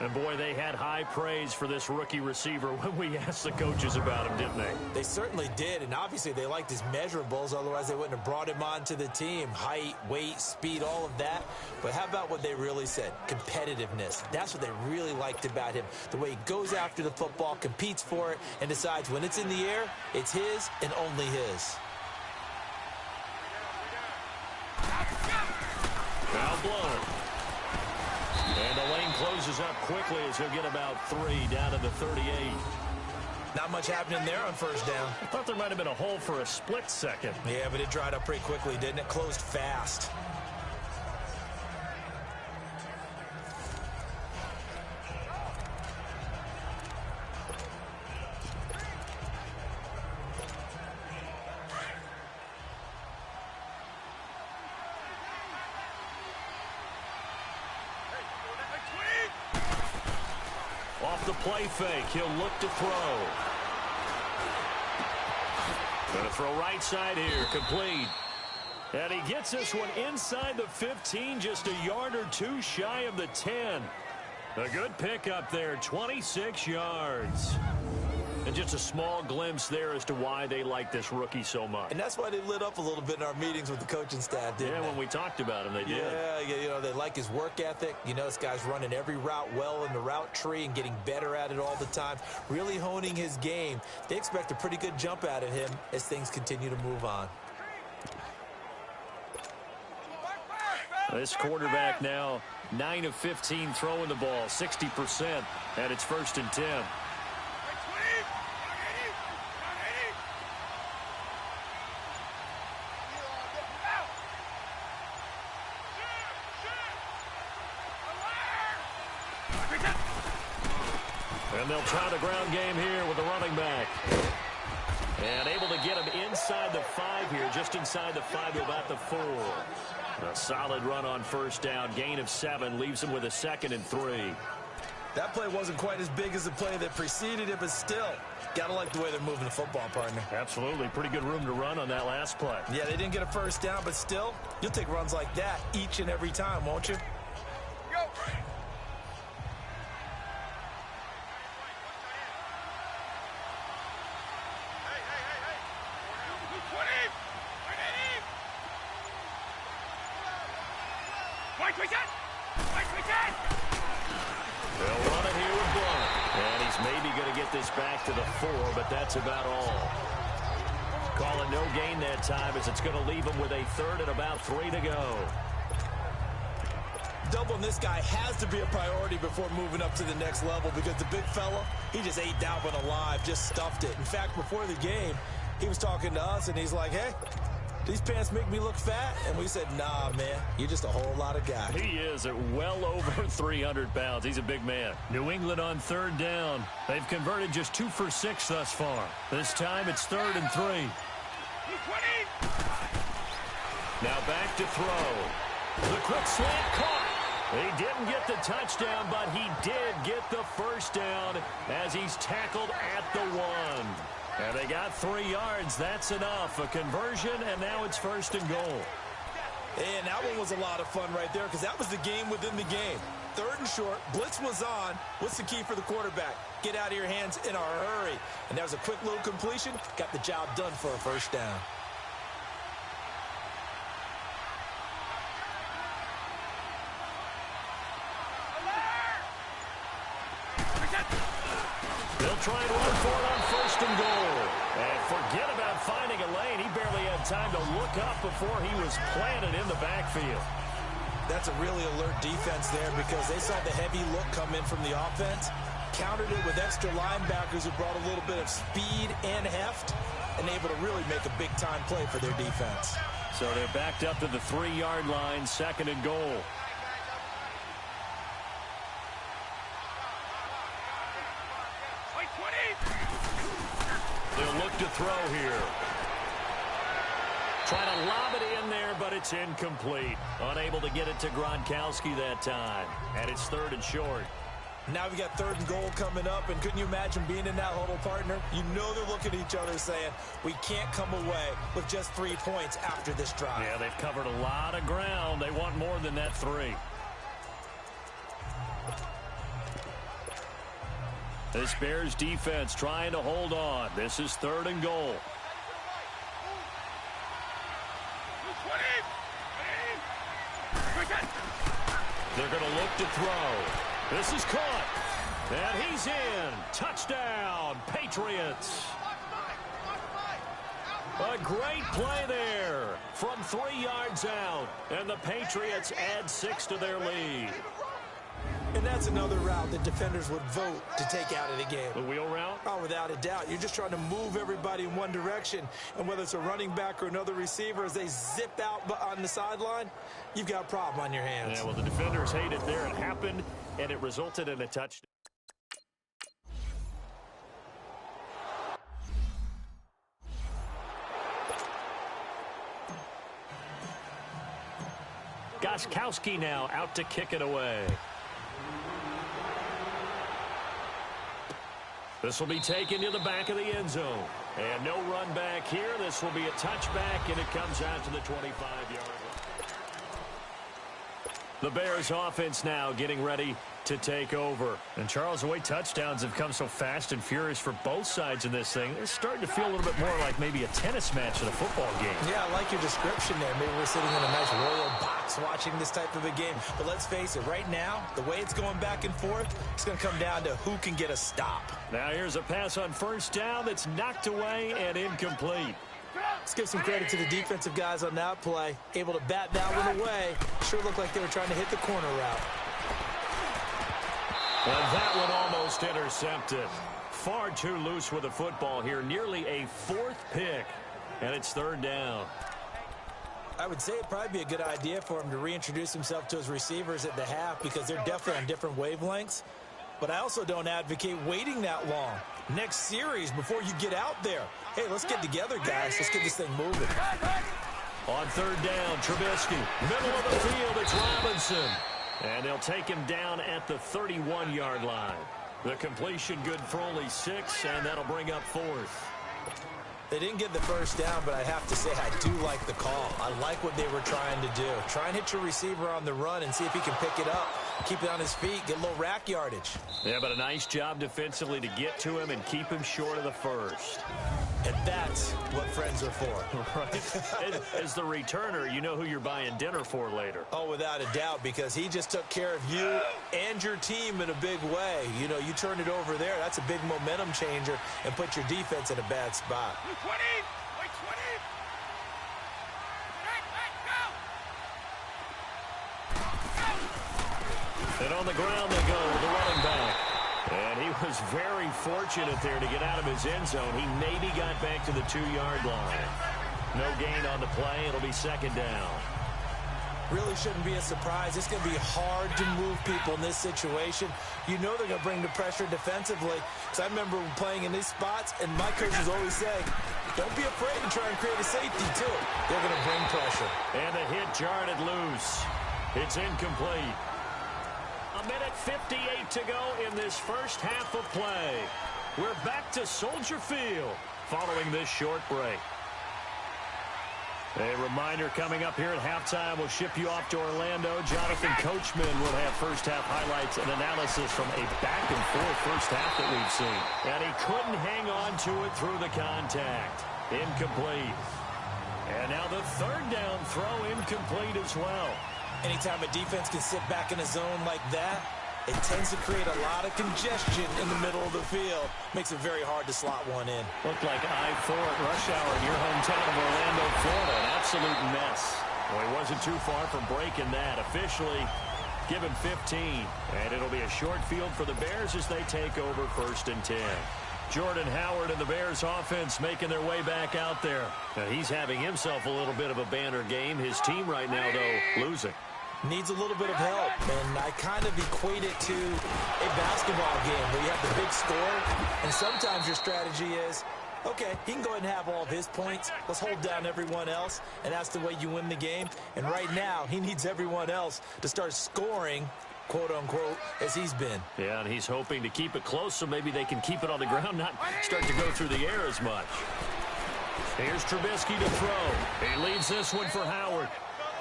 And, boy, they had high praise for this rookie receiver when we asked the coaches about him, didn't they? They certainly did, and obviously they liked his measurables. Otherwise, they wouldn't have brought him onto the team. Height, weight, speed, all of that. But how about what they really said? Competitiveness. That's what they really liked about him. The way he goes after the football, competes for it, and decides when it's in the air, it's his and only his. Foul blown. And the lane closes up quickly as he'll get about 3 down to the 38. Not much happening there on first down. I thought there might have been a hole for a split second. Yeah, but it dried up pretty quickly, didn't it? Closed fast. Off the play fake, he'll look to throw. Going to throw right side here, complete. And he gets this one inside the 15, just a yard or two shy of the 10. A good pickup there, 26 yards. And just a small glimpse there as to why they like this rookie so much. And that's why they lit up a little bit in our meetings with the coaching staff, didn't they? Yeah, when we talked about him, they did. Yeah, you know, they like his work ethic. You know, this guy's running every route well in the route tree and getting better at it all the time, really honing his game. They expect a pretty good jump out of him as things continue to move on. This quarterback now 9 of 15 throwing the ball, 60%, and it's 1st and 10. And they'll try the ground game here with the running back. And able to get him inside the 5 here, just inside the 5 to about the 4. A solid run on first down, gain of 7, leaves him with a 2nd and 3. That play wasn't quite as big as the play that preceded it, but still, got to like the way they're moving the football, partner. Absolutely. Pretty good room to run on that last play. Yeah, they didn't get a first down, but still, you'll take runs like that each and every time, won't you? Go. They'll run it here with Blunt. And he's maybe going to get this back to the 4, but that's about all. Call it no gain that time as it's going to leave him with a 3rd and about 3 to go. Doubling this guy has to be a priority before moving up to the next level because the big fella, he just ate that one alive, just stuffed it. In fact, before the game, he was talking to us, and he's like, hey, these pants make me look fat? And we said, nah, man, you're just a whole lot of guy. He is at well over 300 pounds. He's a big man. New England on third down. They've converted just 2 for 6 thus far. This time it's 3rd and 3. Now back to throw. The quick slant caught. He didn't get the touchdown, but he did get the first down as he's tackled at the 1. And they got 3 yards. That's enough. A conversion, and now it's 1st and goal. And that one was a lot of fun right there because that was the game within the game. 3rd and short. Blitz was on. What's the key for the quarterback? Get out of your hands in a hurry. And that was a quick little completion. Got the job done for a first down. They'll try and run for it on 1st and goal. And forget about finding a lane. He barely had time to look up before he was planted in the backfield. That's a really alert defense there because they saw the heavy look come in from the offense, countered it with extra linebackers who brought a little bit of speed and heft, and able to really make a big-time play for their defense. So they're backed up to the 3-yard line, 2nd and goal. They'll look to throw here. Trying to lob it in there, but it's incomplete. Unable to get it to Gronkowski that time. And it's 3rd and short. Now we got 3rd and goal coming up, and couldn't you imagine being in that huddle, partner? You know they're looking at each other saying, we can't come away with just 3 points after this drive. Yeah, they've covered a lot of ground. They want more than that 3. This Bears defense trying to hold on. This is 3rd and goal. They're going to look to throw. This is caught. And he's in. Touchdown, Patriots. A great play there from 3 yards out. And the Patriots add 6 to their lead. And that's another route that defenders would vote to take out of the game. The wheel route? Oh, without a doubt. You're just trying to move everybody in one direction. And whether it's a running back or another receiver, as they zip out on the sideline, you've got a problem on your hands. Yeah, well, the defenders hate it there. It happened, and it resulted in a touchdown. Gostkowski now out to kick it away. This will be taken to the back of the end zone. And no run back here. This will be a touchback, and it comes out to the 25-yard line. The Bears offense now getting ready to take over. And Charles, the way touchdowns have come so fast and furious for both sides in this thing, it's starting to feel a little bit more like maybe a tennis match in a football game. Yeah, I like your description there. Maybe we're sitting in a nice royal box watching this type of a game. But let's face it, right now, the way it's going back and forth, it's going to come down to who can get a stop. Now here's a pass on 1st down that's knocked away and incomplete. Let's give some credit to the defensive guys on that play. Able to bat that one away. Sure looked like they were trying to hit the corner route. And that one almost intercepted. Far too loose with the football here. Nearly a 4th pick. And it's 3rd down. I would say it'd probably be a good idea for him to reintroduce himself to his receivers at the half because they're definitely on different wavelengths. But I also don't advocate waiting that long. Next series before you get out there. Hey, let's get together, guys. Let's get this thing moving. On 3rd down, Trubisky. Middle of the field, it's Robinson. And they'll take him down at the 31-yard line. The completion good for only 6, and that'll bring up 4th. They didn't get the first down, but I have to say I do like the call. I like what they were trying to do. Try and hit your receiver on the run and see if he can pick it up. Keep it on his feet, get a little rack yardage. Yeah, but a nice job defensively to get to him and keep him short of the first. And that's what friends are for. Right. As the returner, you know who you're buying dinner for later. Oh, without a doubt, because he just took care of you and your team in a big way. You know, you turn it over there, that's a big momentum changer and put your defense in a bad spot. 20! Wait, 20! And on the ground they go with the running back. And he was very fortunate there to get out of his end zone. He maybe got back to the 2-yard line. No gain on the play. It'll be second down. Really shouldn't be a surprise. It's going to be hard to move people in this situation. You know they're going to bring the pressure defensively. Because I remember playing in these spots, and my coaches always say, don't be afraid to try and create a safety, too. They're going to bring pressure. And the hit jarred it loose. It's incomplete. A minute 58 to go in this first half of play. We're back to Soldier Field following this short break. A reminder coming up here at halftime, we'll ship you off to Orlando. Jonathan Coachman will have first-half highlights and analysis from a back-and-forth first half that we've seen. And he couldn't hang on to it through the contact. Incomplete. And now the third down throw incomplete as well. Anytime a defense can sit back in a zone like that, it tends to create a lot of congestion in the middle of the field. Makes it very hard to slot one in. Looked like I-4 at rush hour in your hometown of Orlando, Florida. An absolute mess. Well, he wasn't too far from breaking that. Officially given 15. And it'll be a short field for the Bears as they take over 1st and 10. Jordan Howard and the Bears offense making their way back out there. Now, he's having himself a little bit of a banner game. His team right now, though, losing. Needs a little bit of help, and I kind of equate it to a basketball game where you have the big score, and sometimes your strategy is, okay, he can go ahead and have all of his points. Let's hold down everyone else, and that's the way you win the game. And right now, he needs everyone else to start scoring, quote-unquote, as he's been. Yeah, and he's hoping to keep it close so maybe they can keep it on the ground, not start to go through the air as much. Here's Trubisky to throw. He leads this one for Howard.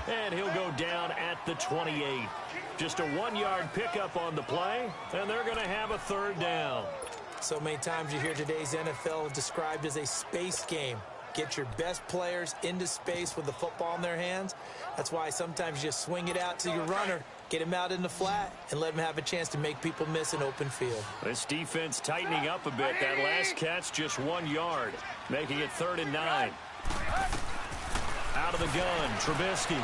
And he'll go down at the 28. Just a 1-yard pickup on the play, and they're going to have a third down. So many times you hear today's NFL described as a space game. Get your best players into space with the football in their hands. That's why sometimes you swing it out to your runner, get him out in the flat, and let him have a chance to make people miss an open field. This defense tightening up a bit. That last catch just 1 yard, making it 3rd and 9. Out of the gun, Trubisky.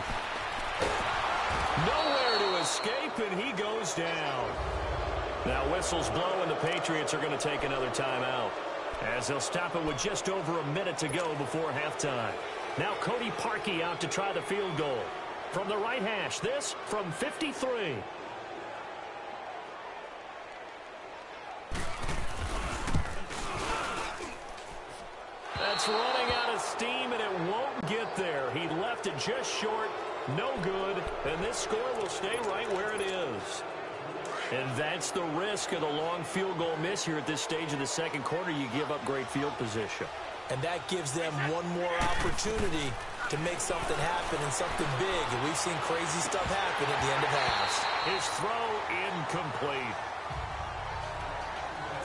Nowhere to escape, and he goes down. Now whistles blow, and the Patriots are going to take another timeout, as they'll stop it with just over a minute to go before halftime. Now Cody Parkey out to try the field goal. From the right hash, this from 53. That's running out of steam, and it won't get there. He left it just short, no good, and this score will stay right where it is. And that's the risk of the long field goal miss here at this stage of the second quarter. You give up great field position. And that gives them one more opportunity to make something happen and something big. And we've seen crazy stuff happen at the end of halves. His throw incomplete.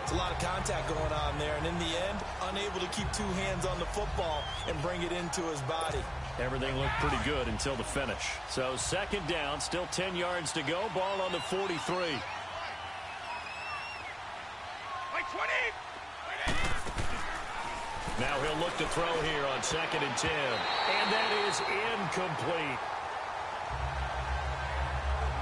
It's a lot of contact going on there, and in the end, unable to keep two hands on the football and bring it into his body. Everything looked pretty good until the finish. So second down, still 10 yards to go. Ball on the 43. Now he'll look to throw here on 2nd and 10. And that is incomplete.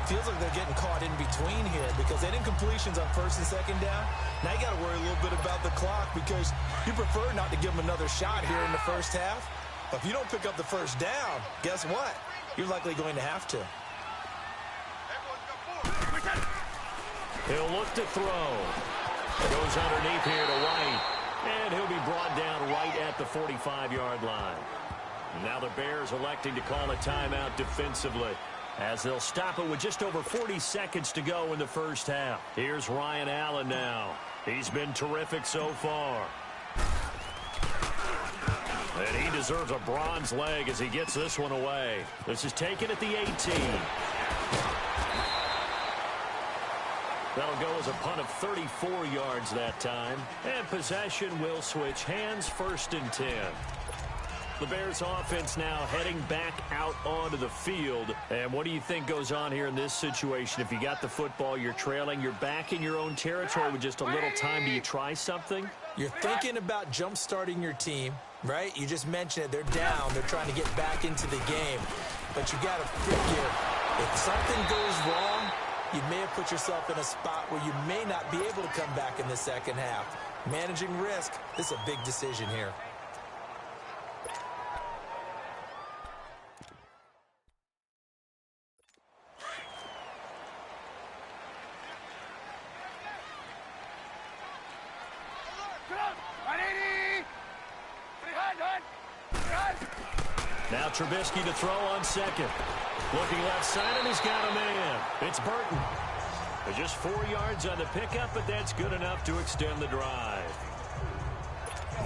Feels like they're getting caught in between here because they had incompletions on 1st and 2nd down. Now you got to worry a little bit about the clock because you prefer not to give them another shot here in the first half. But if you don't pick up the first down, guess what? You're likely going to have to. He'll look to throw. Goes underneath here to White. And he'll be brought down right at the 45-yard line. Now the Bears electing to call a timeout defensively, as they'll stop it with just over 40 seconds to go in the first half. Here's Ryan Allen now. He's been terrific so far. And he deserves a bronze leg as he gets this one away. This is taken at the 18. That'll go as a punt of 34 yards that time. And possession will switch hands, 1st and 10. The Bears offense now heading back out onto the field. And what do you think goes on here in this situation? If you got the football, you're trailing, you're back in your own territory with just a little time. Do you try something? You're thinking about jump-starting your team, right? You just mentioned it. They're down. They're trying to get back into the game. But you got to figure, if something goes wrong, you may have put yourself in a spot where you may not be able to come back in the second half. Managing risk, this is a big decision here. Now Trubisky to throw on second. Looking left side, and he's got a man. It's Burton. Just 4 yards on the pickup, but that's good enough to extend the drive.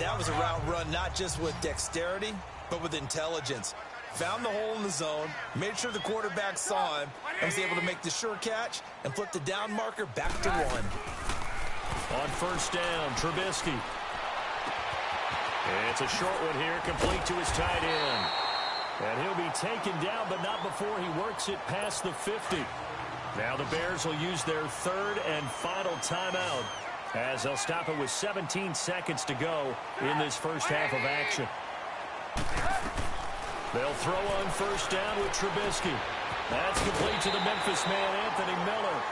That was a route run not just with dexterity, but with intelligence. Found the hole in the zone, made sure the quarterback saw him, and was able to make the sure catch and flip the down marker back to 1. On first down, Trubisky. It's a short one here, complete to his tight end. And he'll be taken down, but not before he works it past the 50. Now the Bears will use their 3rd and final timeout as they'll stop it with 17 seconds to go in this first half of action. They'll throw on first down with Trubisky. That's complete to the Memphis man, Anthony Miller.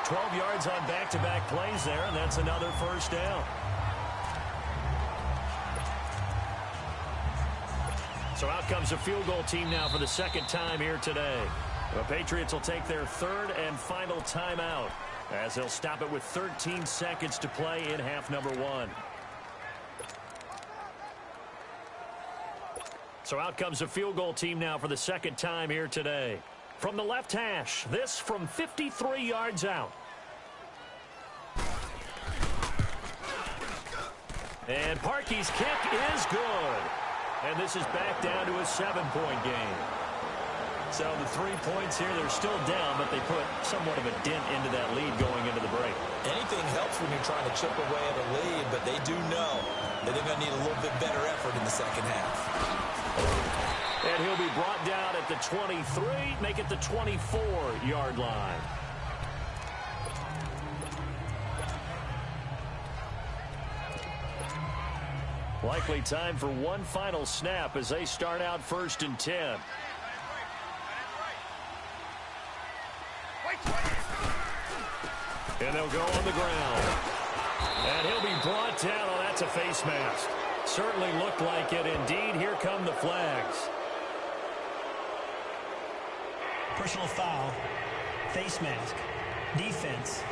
12 yards on back-to-back plays there, and that's another first down. So out comes a field goal team now for the second time here today. The Patriots will take their 3rd and final timeout as they'll stop it with 13 seconds to play in half number 1. So out comes a field goal team now for the second time here today. From the left hash, this from 53 yards out. And Parkey's kick is good. And this is back down to a 7-point game. So the 3 points here, they're still down, but they put somewhat of a dent into that lead going into the break. Anything helps when you're trying to chip away at a lead, but they do know that they're going to need a little bit better effort in the second half. And he'll be brought down at the 23, make it the 24-yard line. Likely time for one final snap as they start out 1st and 10. And they'll go on the ground. And he'll be brought down. Oh, that's a face mask. Certainly looked like it. Indeed, here come the flags. Personal foul. Face mask. Defense.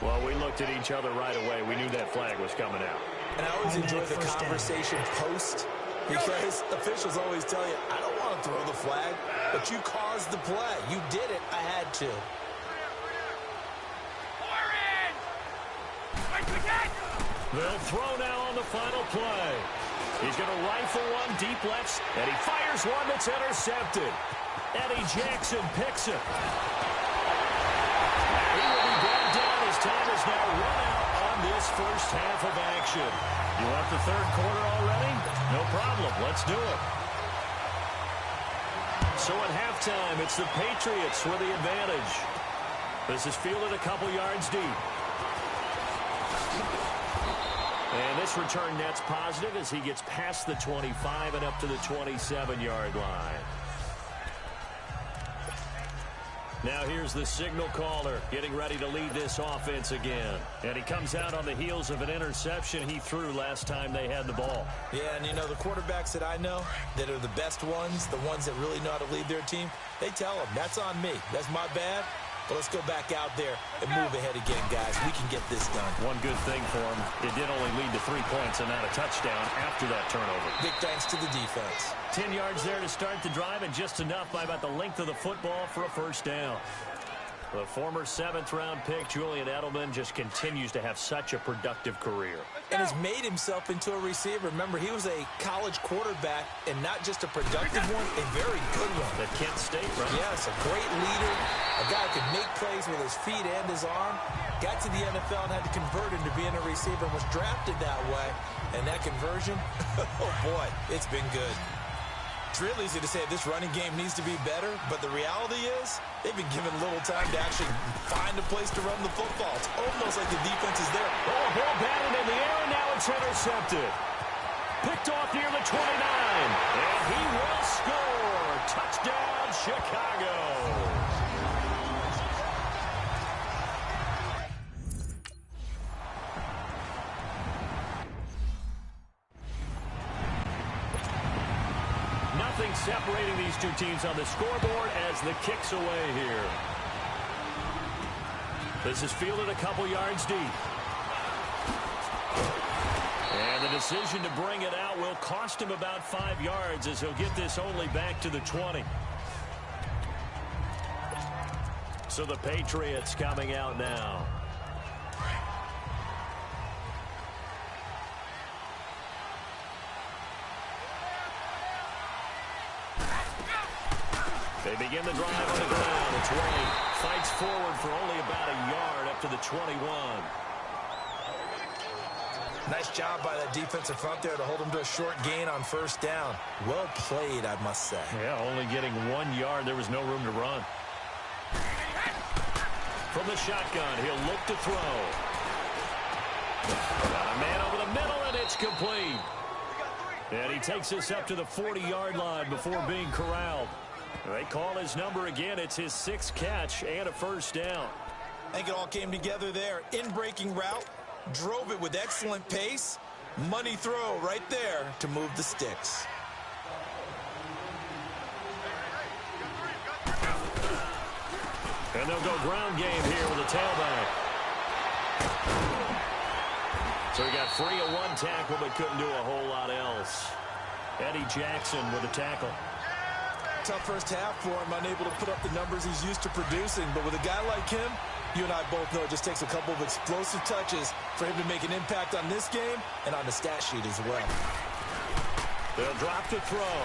Well, we looked at each other right away. We knew that flag was coming out. And I always enjoy the conversation post, because officials always tell you, I don't want to throw the flag, but you caused the play. You did it. I had to. They'll throw now on the final play. He's going to rifle one deep left, and he fires one that's intercepted. Eddie Jackson picks it. He will be brought down as time is now run out on this first half of action. You want the third quarter already? No problem. Let's do it. So at halftime, it's the Patriots with the advantage. This is fielded a couple yards deep. And this return net's positive as he gets past the 25 and up to the 27-yard line. Now here's the signal caller getting ready to lead this offense again. And he comes out on the heels of an interception he threw last time they had the ball. Yeah, and you know, the quarterbacks that I know that are the best ones, the ones that really know how to lead their team, they tell them, that's on me. That's my bad. But let's go back out there and move ahead again, guys. We can get this done. One good thing for him, it did only lead to 3 points and not a touchdown after that turnover. Big thanks to the defense. 10 yards there to start the drive, and just enough by about the length of the football for a first down. The former 7th-round pick, Julian Edelman, just continues to have such a productive career. And has made himself into a receiver. Remember, he was a college quarterback, and not just a productive one, a very good one. At Kent State, right? Yes, a great leader, a guy who could make plays with his feet and his arm. Got to the NFL and had to convert into being a receiver and was drafted that way. And that conversion, oh boy, it's been good. It's real easy to say this running game needs to be better, but the reality is they've been given little time to actually find a place to run the football. It's almost like the defense is there. Oh, ball batted in the air, and now it's intercepted. Picked off near the 29, and he will score. Touchdown, Chicago. Nothing separating these two teams on the scoreboard as the kick's away here. This is fielded a couple yards deep. And the decision to bring it out will cost him about 5 yards as he'll get this only back to the 20. So the Patriots coming out now. They begin the drive on the ground. It's Wade. Fights forward for only about a yard up to the 21. Nice job by that defensive front there to hold him to a short gain on first down. Well played, I must say. Yeah, only getting 1 yard. There was no room to run. From the shotgun, he'll look to throw. Got a man over the middle, and it's complete. And he takes us up to the 40-yard line before being corralled. They call his number again. It's his 6th catch and a first down. I think it all came together there. In-breaking route, drove it with excellent pace. Money throw right there to move the sticks. And they'll go ground game here with a tailback. So he got free of 1 tackle but couldn't do a whole lot else. Eddie Jackson with a tackle. Tough first half for him, unable to put up the numbers he's used to producing. But with a guy like him, you and I both know it just takes a couple of explosive touches for him to make an impact on this game and on the stat sheet as well. They'll drop the throw.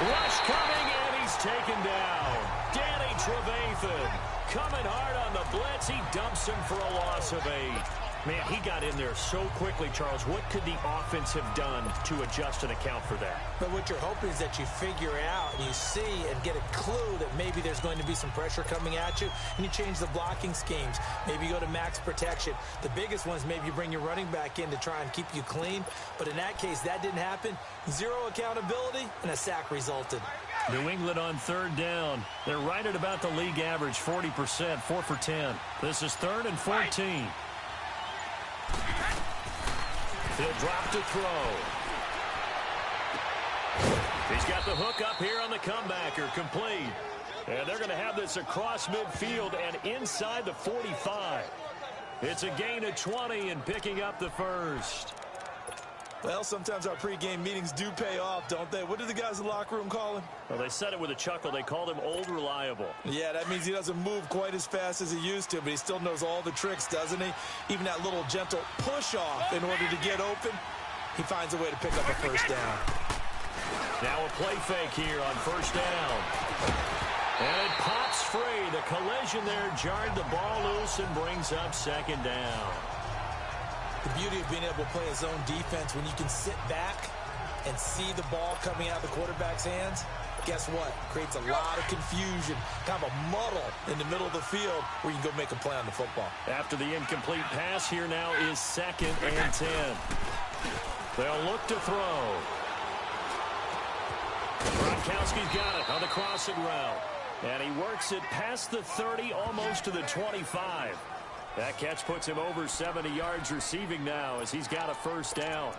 Rush coming, and he's taken down. Danny Trevathan coming hard on the blitz. He dumps him for a loss of 8. Man, he got in there so quickly, Charles. What could the offense have done to adjust and account for that? But what you're hoping is that you figure out and you see and get a clue that maybe there's going to be some pressure coming at you, and you change the blocking schemes. Maybe you go to max protection. The biggest one is maybe you bring your running back in to try and keep you clean. But in that case, that didn't happen. 0 accountability, and a sack resulted. New England on 3rd down. They're right at about the league average, 40%, 4 for 10. This is 3rd and 14. He'll drop to throw. He's got the hook up here on the comebacker, complete. And they're going to have this across midfield and inside the 45. It's a gain of 20 and picking up the first. Well, sometimes our pregame meetings do pay off, don't they? What do the guys in the locker room call him? Well, they said it with a chuckle. They called him Old Reliable. Yeah, that means he doesn't move quite as fast as he used to, but he still knows all the tricks, doesn't he? Even that little gentle push-off in order to get open, he finds a way to pick up a first down. Now a play fake here on first down. And it pops free. The collision there jarred the ball loose and brings up 2nd down. The beauty of being able to play a zone defense when you can sit back and see the ball coming out of the quarterback's hands, guess what? Creates a lot of confusion, kind of a muddle in the middle of the field where you can go make a play on the football. After the incomplete pass, here now is 2nd and 10. They'll look to throw. Gronkowski's got it on the crossing route. And he works it past the 30, almost to the 25. That catch puts him over 70 yards receiving now as he's got a first down.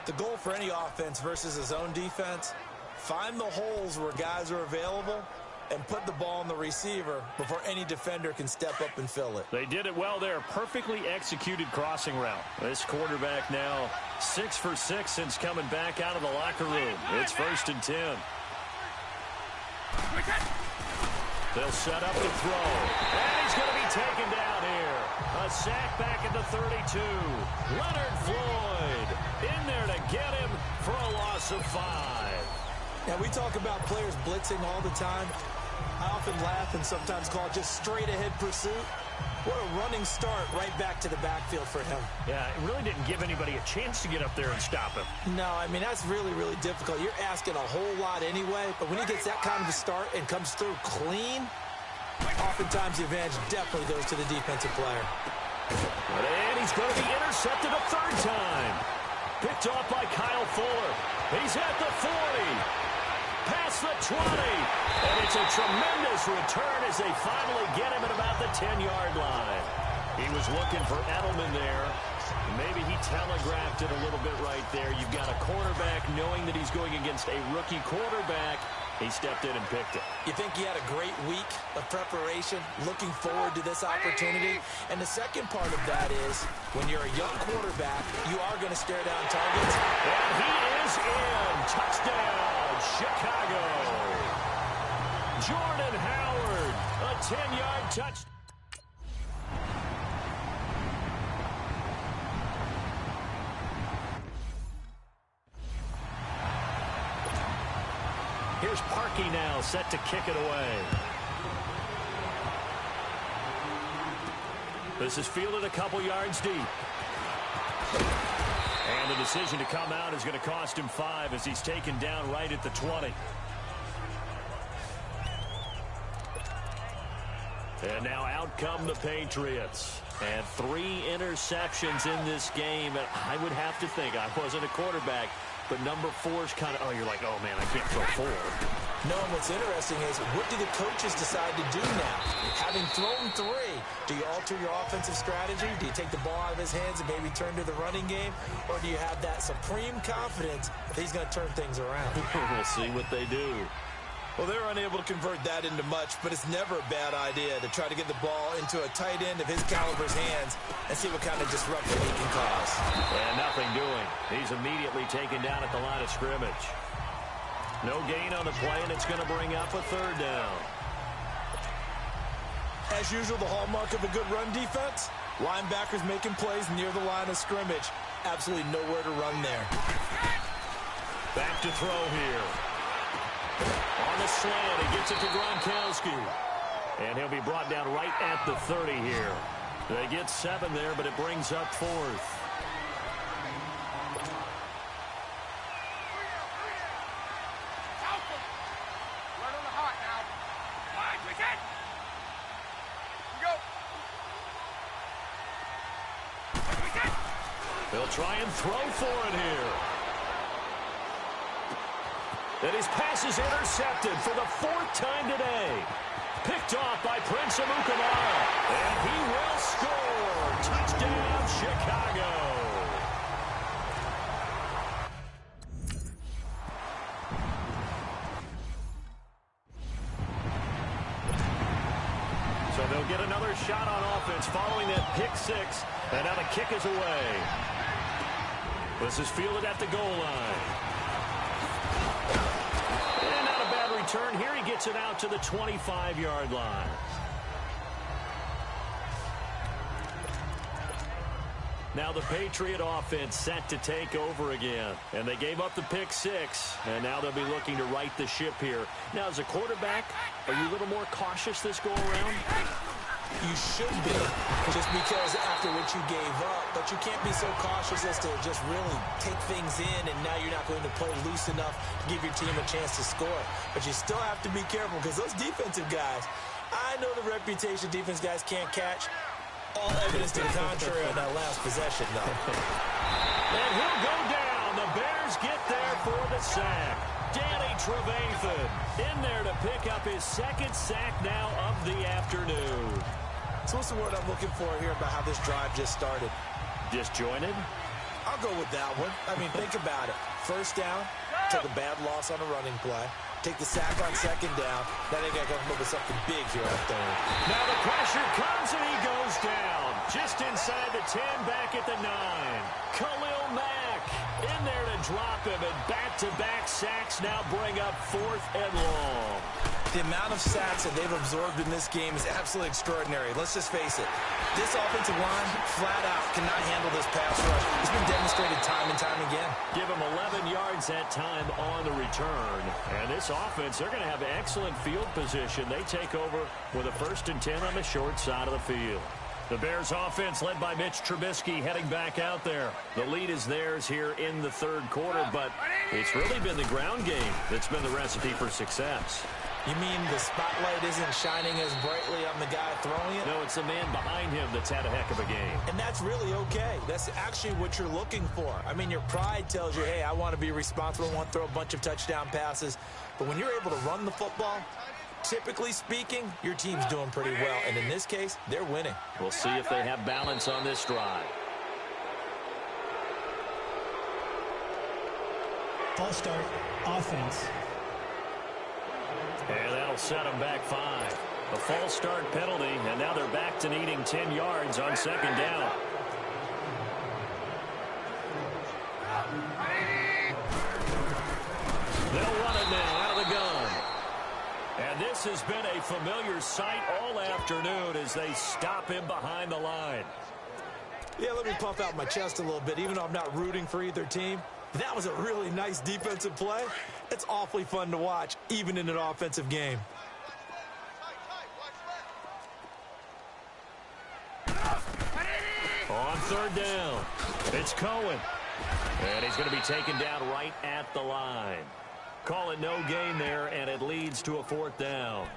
The goal for any offense versus a zone defense, find the holes where guys are available and put the ball on the receiver before any defender can step up and fill it. They did it well there. Perfectly executed crossing route. This quarterback now 6 for 6 since coming back out of the locker room. It's 1st and 10. They'll set up the throw. And he's going to be taken down here. A sack back at the 32. Leonard Floyd in there to get him for a loss of 5. Now, we talk about players blitzing all the time. I often laugh and sometimes call it just straight-ahead pursuit. What a running start right back to the backfield for him. Yeah, it really didn't give anybody a chance to get up there and stop him. No, I mean, that's really, really difficult. You're asking a whole lot anyway, but when he gets that kind of a start and comes through clean, oftentimes the advantage definitely goes to the defensive player. And he's going to be intercepted a 3rd time. Picked off by Kyle Fuller. He's at the 40. Past the 20. And it's a tremendous return as they finally get him at about the 10-yard line. He was looking for Edelman there. Maybe he telegraphed it a little bit right there. You've got a cornerback knowing that he's going against a rookie quarterback. He stepped in and picked it. You think he had a great week of preparation, looking forward to this opportunity? And the second part of that is, when you're a young quarterback, you are going to stare down targets. And he is in. Touchdown, Chicago. Jordan Howard, a 10-yard touchdown. Here's Parkey now, set to kick it away. This is fielded a couple yards deep. And the decision to come out is going to cost him 5 as he's taken down right at the 20. And now out come the Patriots. And 3 interceptions in this game. And I would have to think, I wasn't a quarterback, but number 4's kind of, you're like, oh, man, I can't throw 4. No, and what's interesting is, what do the coaches decide to do now? Having thrown 3, do you alter your offensive strategy? Do you take the ball out of his hands and maybe turn to the running game? Or do you have that supreme confidence that he's going to turn things around? We'll see what they do. Well, they're unable to convert that into much, but it's never a bad idea to try to get the ball into a tight end of his caliber's hands and see what kind of disruption he can cause. And nothing doing. He's immediately taken down at the line of scrimmage. No gain on the play, and it's going to bring up a 3rd down. As usual, the hallmark of a good run defense, linebackers making plays near the line of scrimmage. Absolutely nowhere to run there. Back to throw here. On the slant, he gets it to Gronkowski. And he'll be brought down right at the 30 here. They get 7 there, but it brings up 4th. They'll try and throw for it here. And his pass is intercepted for the 4th time today. Picked off by Prince Amukamara. And he will score. Touchdown, Chicago. So they'll get another shot on offense following that pick 6. And now the kick is away. This is fielded at the goal line. And not a bad return. Here he gets it out to the 25-yard line. Now the Patriot offense set to take over again. And they gave up the pick 6. And now they'll be looking to right the ship here. Now, as a quarterback, are you a little more cautious this go-around? You should be, just because after what you gave up, but you can't be so cautious as to just really take things in, and now you're not going to play loose enough to give your team a chance to score. But you still have to be careful, because those defensive guys, I know the reputation defense guys can't catch. All evidence to the contrary on that last possession, though. And he'll go down. The Bears get there for the sack. Danny Trevathan in there to pick up his 2nd sack now of the afternoon. So what's the word I'm looking for here about how this drive just started? Disjointed? I'll go with that one. I mean, think about it. 1st down, took a bad loss on a running play. Take the sack on 2nd down. Now they got to come up with something big here on 3rd. Now the pressure comes and he goes down. Just inside the 10, back at the 9. Khalil Mack in there to drop him, and back-to-back sacks now bring up 4th and long. The amount of sacks that they've absorbed in this game is absolutely extraordinary. Let's just face it. This offensive line, flat out, cannot handle this pass rush. It's been demonstrated time and time again. Give them 11 yards that time on the return. And this offense, they're going to have excellent field position. They take over with a 1st and 10 on the short side of the field. The Bears offense led by Mitch Trubisky heading back out there. The lead is theirs here in the 3rd quarter, but it's really been the ground game that's been the recipe for success. You mean the spotlight isn't shining as brightly on the guy throwing it? No, it's the man behind him that's had a heck of a game. And that's really okay. That's actually what you're looking for. I mean, your pride tells you, hey, I want to be responsible, I want to throw a bunch of touchdown passes. But when you're able to run the football, typically speaking, your team's doing pretty well. And in this case, they're winning. We'll see if they have balance on this drive. False start, offense. And that'll set them back 5. A false start penalty, and now they're back to needing 10 yards on second down. They'll run it now out of the gun. And this has been a familiar sight all afternoon as they stop him behind the line. Yeah, let me puff out my chest a little bit, even though I'm not rooting for either team. That was a really nice defensive play. It's awfully fun to watch, even in an offensive game. On third down, it's Cohen. And he's going to be taken down right at the line. Call it no gain there, and it leads to a 4th down.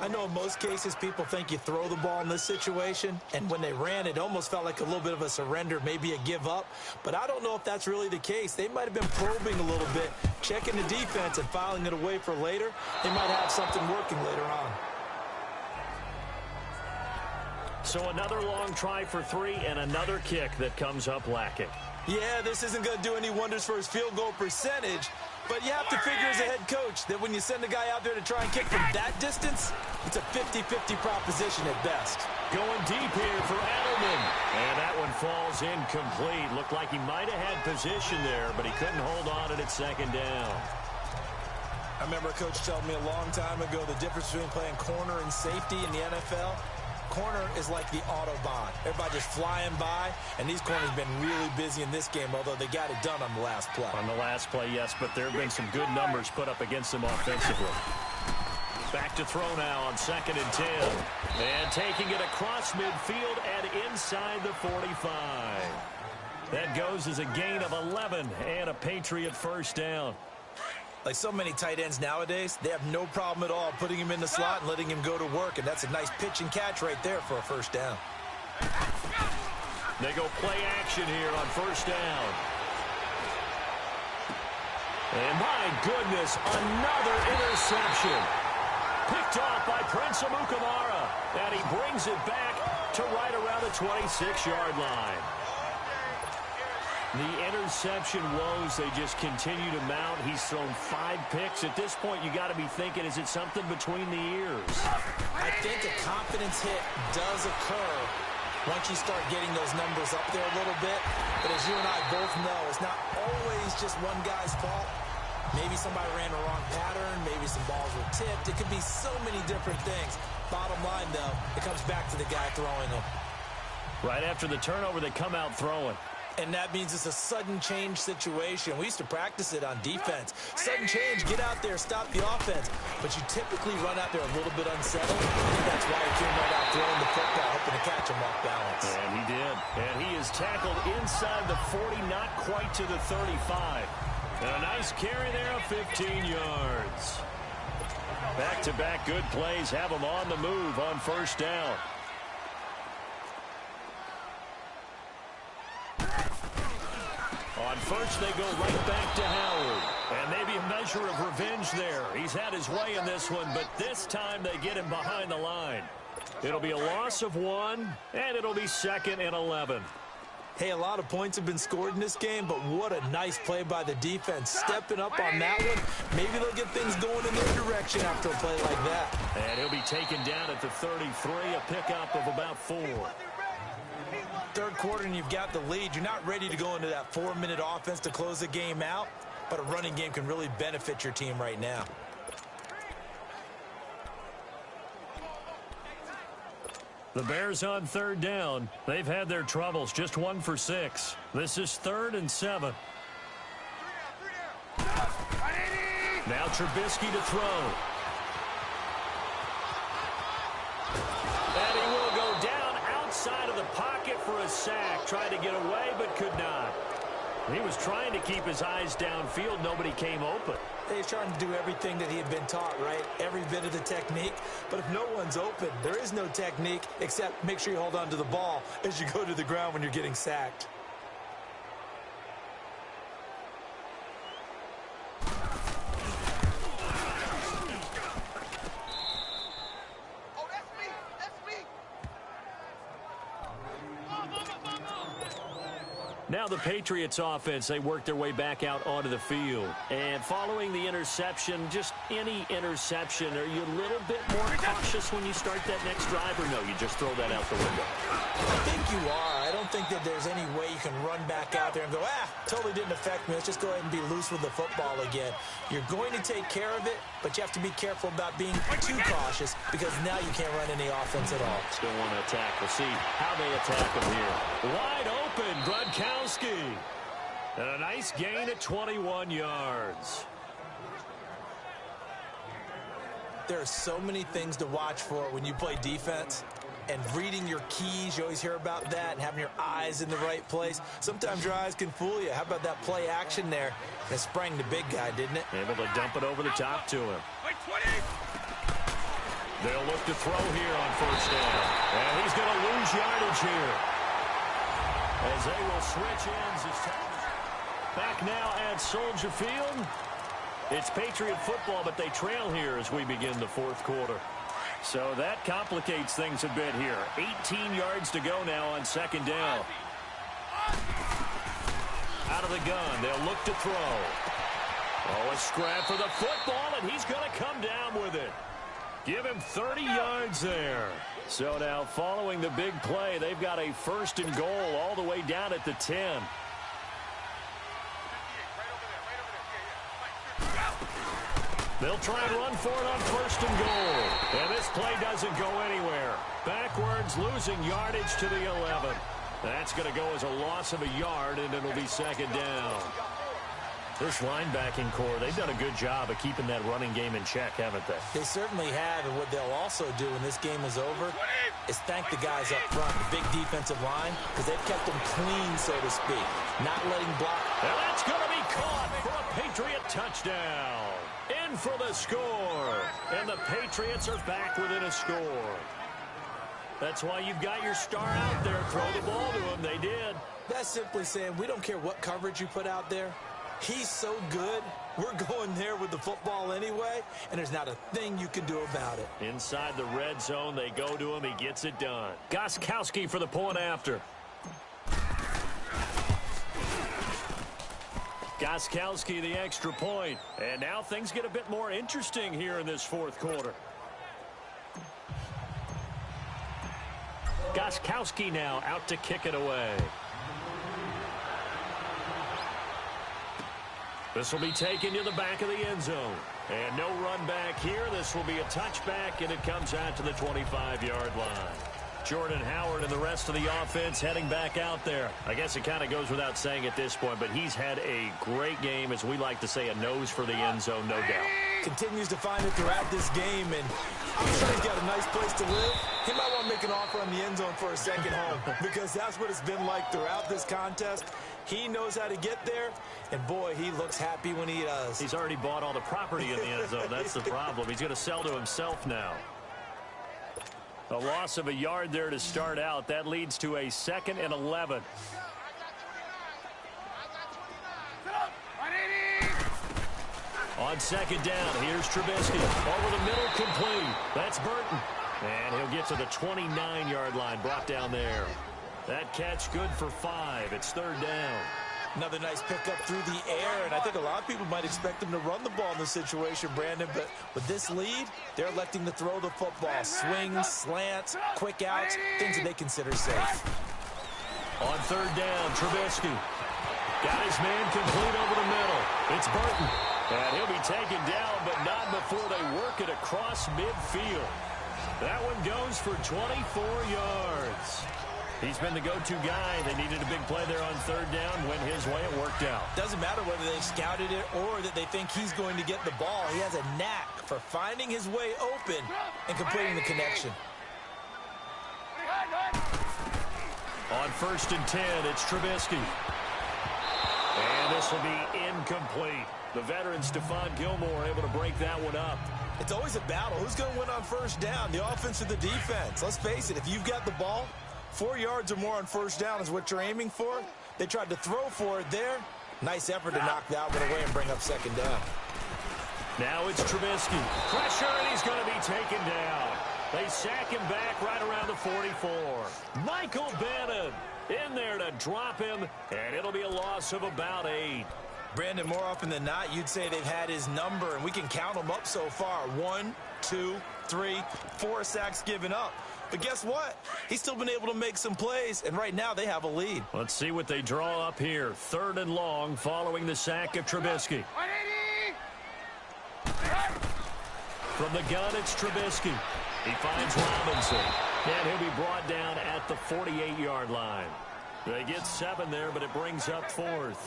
I know in most cases people think you throw the ball in this situation, and when they ran, it almost felt like a little bit of a surrender, maybe a give up. But I don't know if that's really the case. They might have been probing a little bit, checking the defense and filing it away for later. They might have something working later on. So another long try for 3 and another kick that comes up lacking. Yeah, this isn't going to do any wonders for his field goal percentage, but you have to figure as a head coach that when you send a guy out there to try and kick from that distance, it's a 50-50 proposition at best. Going deep here for Edelman. And that one falls incomplete. Looked like he might have had position there, but he couldn't hold on at second down. I remember a coach telling me a long time ago the difference between playing corner and safety in the NFL. Corner is like the Autobahn. Everybody just flying by, and these corners have been really busy in this game, although they got it done on the last play. On the last play, yes, but there have been some good numbers put up against them offensively. Back to throw now on 2nd and 10. And taking it across midfield and inside the 45. That goes as a gain of 11 and a Patriot 1st down. Like so many tight ends nowadays, they have no problem at all putting him in the slot and letting him go to work, and that's a nice pitch and catch right there for a 1st down. They go play action here on 1st down. And my goodness, another interception. Picked off by Prince Amukamara, and he brings it back to right around the 26-yard line. The interception woes, they just continue to mount. He's thrown 5 picks. At this point, you got to be thinking, is it something between the ears? I think a confidence hit does occur once you start getting those numbers up there a little bit. But as you and I both know, it's not always just one guy's fault. Maybe somebody ran the wrong pattern. Maybe some balls were tipped. It could be so many different things. Bottom line, though, it comes back to the guy throwing them. Right after the turnover, they come out throwing. And that means it's a sudden change situation. We used to practice it on defense. Sudden change, get out there, stop the offense. But you typically run out there a little bit unsettled. I think that's why he came right out throwing the football, hoping to catch him off balance. And he did. And he is tackled inside the 40, not quite to the 35. And a nice carry there of 15 yards. Back-to-back good plays have him on the move on 1st down. On 1st, they go right back to Howard. And maybe a measure of revenge there. He's had his way in this one, but this time they get him behind the line. It'll be a loss of 1, and it'll be 2nd and 11. Hey, a lot of points have been scored in this game, but what a nice play by the defense. Stepping up on that one, maybe they'll get things going in their direction after a play like that. And he'll be taken down at the 33, a pickup of about 4. 3rd quarter and you've got the lead. You're not ready to go into that 4-minute offense to close the game out, but a running game can really benefit your team right now. The Bears on 3rd down. They've had their troubles, just 1 for 6. This is 3rd and 7. Now Trubisky to throw. And he will go down outside of the pocket for a sack. Tried to get away, but could not. He was trying to keep his eyes downfield. Nobody came open. He's trying to do everything that he had been taught, right? Every bit of the technique. But if no one's open, there is no technique except make sure you hold on to the ball as you go to the ground when you're getting sacked. Now the Patriots offense, they work their way back out onto the field. And following the interception, just any interception, are you a little bit more cautious when you start that next drive, or no, you just throw that out the window? I think you are. I don't think that there's any way you can run back out there and go, totally didn't affect me. Let's just go ahead and be loose with the football again. You're going to take care of it, but you have to be careful about being too cautious because now you can't run any offense at all. Still want to attack. We'll see how they attack him here. Wide open, Gronkowski. And a nice gain at 21 yards. There are so many things to watch for when you play defense. And reading your keys, you always hear about that, and having your eyes in the right place. Sometimes your eyes can fool you. How about that play action there? It sprang the big guy, didn't it? Able to dump it over the top to him. They'll look to throw here on first down. And he's going to lose yardage here. As they will switch ends. Back now at Soldier Field. It's Patriot football, but they trail here as we begin the fourth quarter. So that complicates things a bit here. 18 yards to go now on second down. Out of the gun, they'll look to throw. Oh, a scrap for the football, and he's going to come down with it. Give him 30 yards there. So now following the big play, they've got a first and goal all the way down at the 10. They'll try and run for it on first and goal. And this play doesn't go anywhere. Backwards, losing yardage to the 11. That's going to go as a loss of a yard, and it'll be second down. This linebacking core, they've done a good job of keeping that running game in check, haven't they? They certainly have, and what they'll also do when this game is over is thank the guys up front, the big defensive line, because they've kept them clean, so to speak, not letting block. And that's going to be caught for a Patriot touchdown. In for the score, and the Patriots are back within a score. That's why you've got your star out there. Throw the ball to him. They did. That's simply saying we don't care what coverage you put out there. He's so good, we're going there with the football anyway, and there's not a thing you can do about it. Inside the red zone, they go to him. He gets it done. Gronkowski for the point after. Gronkowski the extra point. And now things get a bit more interesting here in this fourth quarter. Gronkowski now out to kick it away. This will be taken to the back of the end zone. And no run back here. This will be a touchback, and it comes out to the 25-yard line. Jordan Howard and the rest of the offense heading back out there. I guess it kind of goes without saying at this point, but he's had a great game, as we like to say, a nose for the end zone, no doubt. Continues to find it throughout this game, and I'm sure he's got a nice place to live. He might want to make an offer on the end zone for a second home, because that's what it's been like throughout this contest. He knows how to get there, and boy, he looks happy when he does. He's already bought all the property in the end zone. That's the problem. He's going to sell to himself now. A loss of a yard there to start out. That leads to a 2nd and 11. On second down, here's Trubisky. Over the middle, complete. That's Burton. And he'll get to the 29-yard line, brought down there. That catch good for 5. It's 3rd down. Another nice pickup through the air, and I think a lot of people might expect him to run the ball in this situation, Brandon, but with this lead, they're electing to throw the football. Swings, slants, quick outs, things that they consider safe. On 3rd down, Trubisky. Got his man complete over the middle. It's Burton. And he'll be taken down, but not before they work it across midfield. That one goes for 24 yards. He's been the go-to guy. They needed a big play there on 3rd down. Went his way. It worked out. Doesn't matter whether they scouted it or that they think he's going to get the ball. He has a knack for finding his way open and completing the connection. On 1st and 10, it's Trubisky. And this will be incomplete. The veteran Stephon Gilmore able to break that one up. It's always a battle. Who's going to win on 1st down, the offense or the defense? Let's face it, if you've got the ball, 4 yards or more on 1st down is what you're aiming for. They tried to throw for it there. Nice effort to knock that one away and bring up 2nd down. Now it's Trubisky. Pressure, and he's going to be taken down. They sack him back right around the 44. Michael Bannon in there to drop him, and it'll be a loss of about 8. Brandon, more often than not, you'd say they've had his number, and we can count them up so far. 1, 2, 3, 4 sacks given up. But guess what? He's still been able to make some plays, and right now they have a lead. Let's see what they draw up here. 3rd and long following the sack of Trubisky. From the gun, it's Trubisky. He finds Robinson, and he'll be brought down at the 48-yard line. They get 7 there, but it brings up 4th.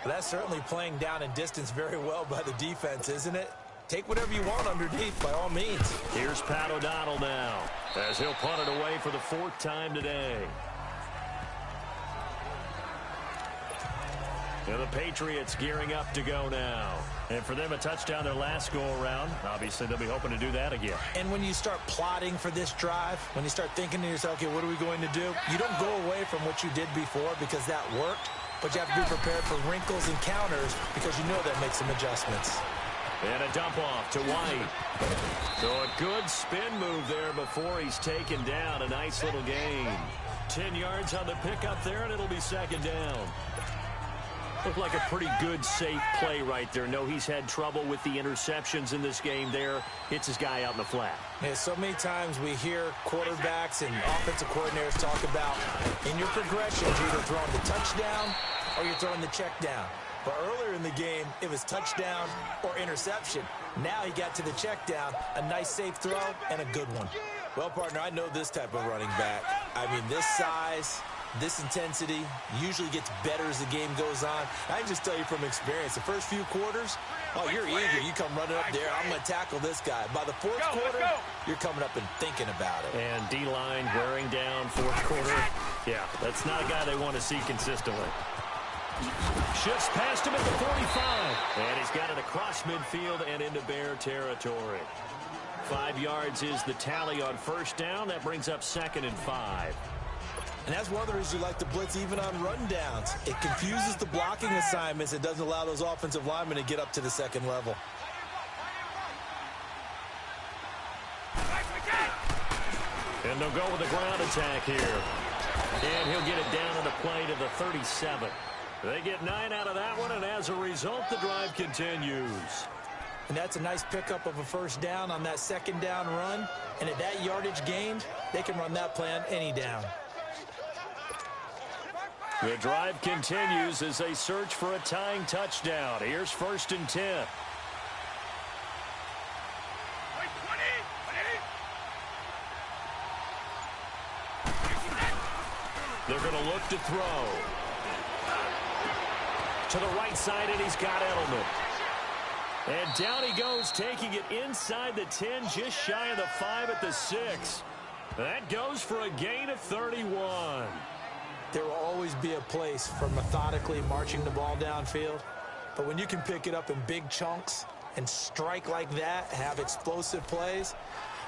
That's certainly playing down in distance very well by the defense, isn't it? Take whatever you want underneath, by all means. Here's Pat O'Donnell now, as he'll punt it away for the 4th time today. And the Patriots gearing up to go now. And for them, a touchdown their last go-around. Obviously, they'll be hoping to do that again. And when you start plotting for this drive, when you start thinking to yourself, okay, what are we going to do? You don't go away from what you did before because that worked, but you have to be prepared for wrinkles and counters because you know that makes some adjustments. And a dump off to White. So a good spin move there before he's taken down. A nice little gain. 10 yards on the pickup there, and it'll be 2nd down. Looked like a pretty good, safe play right there. No, he's had trouble with the interceptions in this game there. Hits his guy out in the flat. Yeah, so many times we hear quarterbacks and offensive coordinators talk about in your progressions, you're either throwing the touchdown or you're throwing the check down. But earlier in the game, it was touchdown or interception. Now he got to the check down, a nice safe throw, and a good one. Well, partner, I know this type of running back. I mean, this size, this intensity usually gets better as the game goes on. I can just tell you from experience, the first few quarters, oh, you're eager. You come running up there, I'm going to tackle this guy. By the 4th quarter, you're coming up and thinking about it. And D-line wearing down 4th quarter. Yeah, that's not a guy they want to see consistently. Shifts past him at the 45. And he's got it across midfield and into Bear territory. 5 yards is the tally on 1st down. That brings up 2nd and 5. And that's one of the reasons you like to blitz even on rundowns. It confuses the blocking assignments. It doesn't allow those offensive linemen to get up to the 2nd level. And they'll go with the ground attack here. And he'll get it down on the play to the 37. They get 9 out of that one, and as a result, the drive continues. And that's a nice pickup of a 1st down on that 2nd down run. And at that yardage gained, they can run that play on any down. The drive continues as they search for a tying touchdown. Here's 1st and 10. They're going to look to throw. To the right side, and he's got Edelman. And down he goes, taking it inside the 10, just shy of the 5 at the 6. That goes for a gain of 31. There will always be a place for methodically marching the ball downfield. But when you can pick it up in big chunks and strike like that, have explosive plays,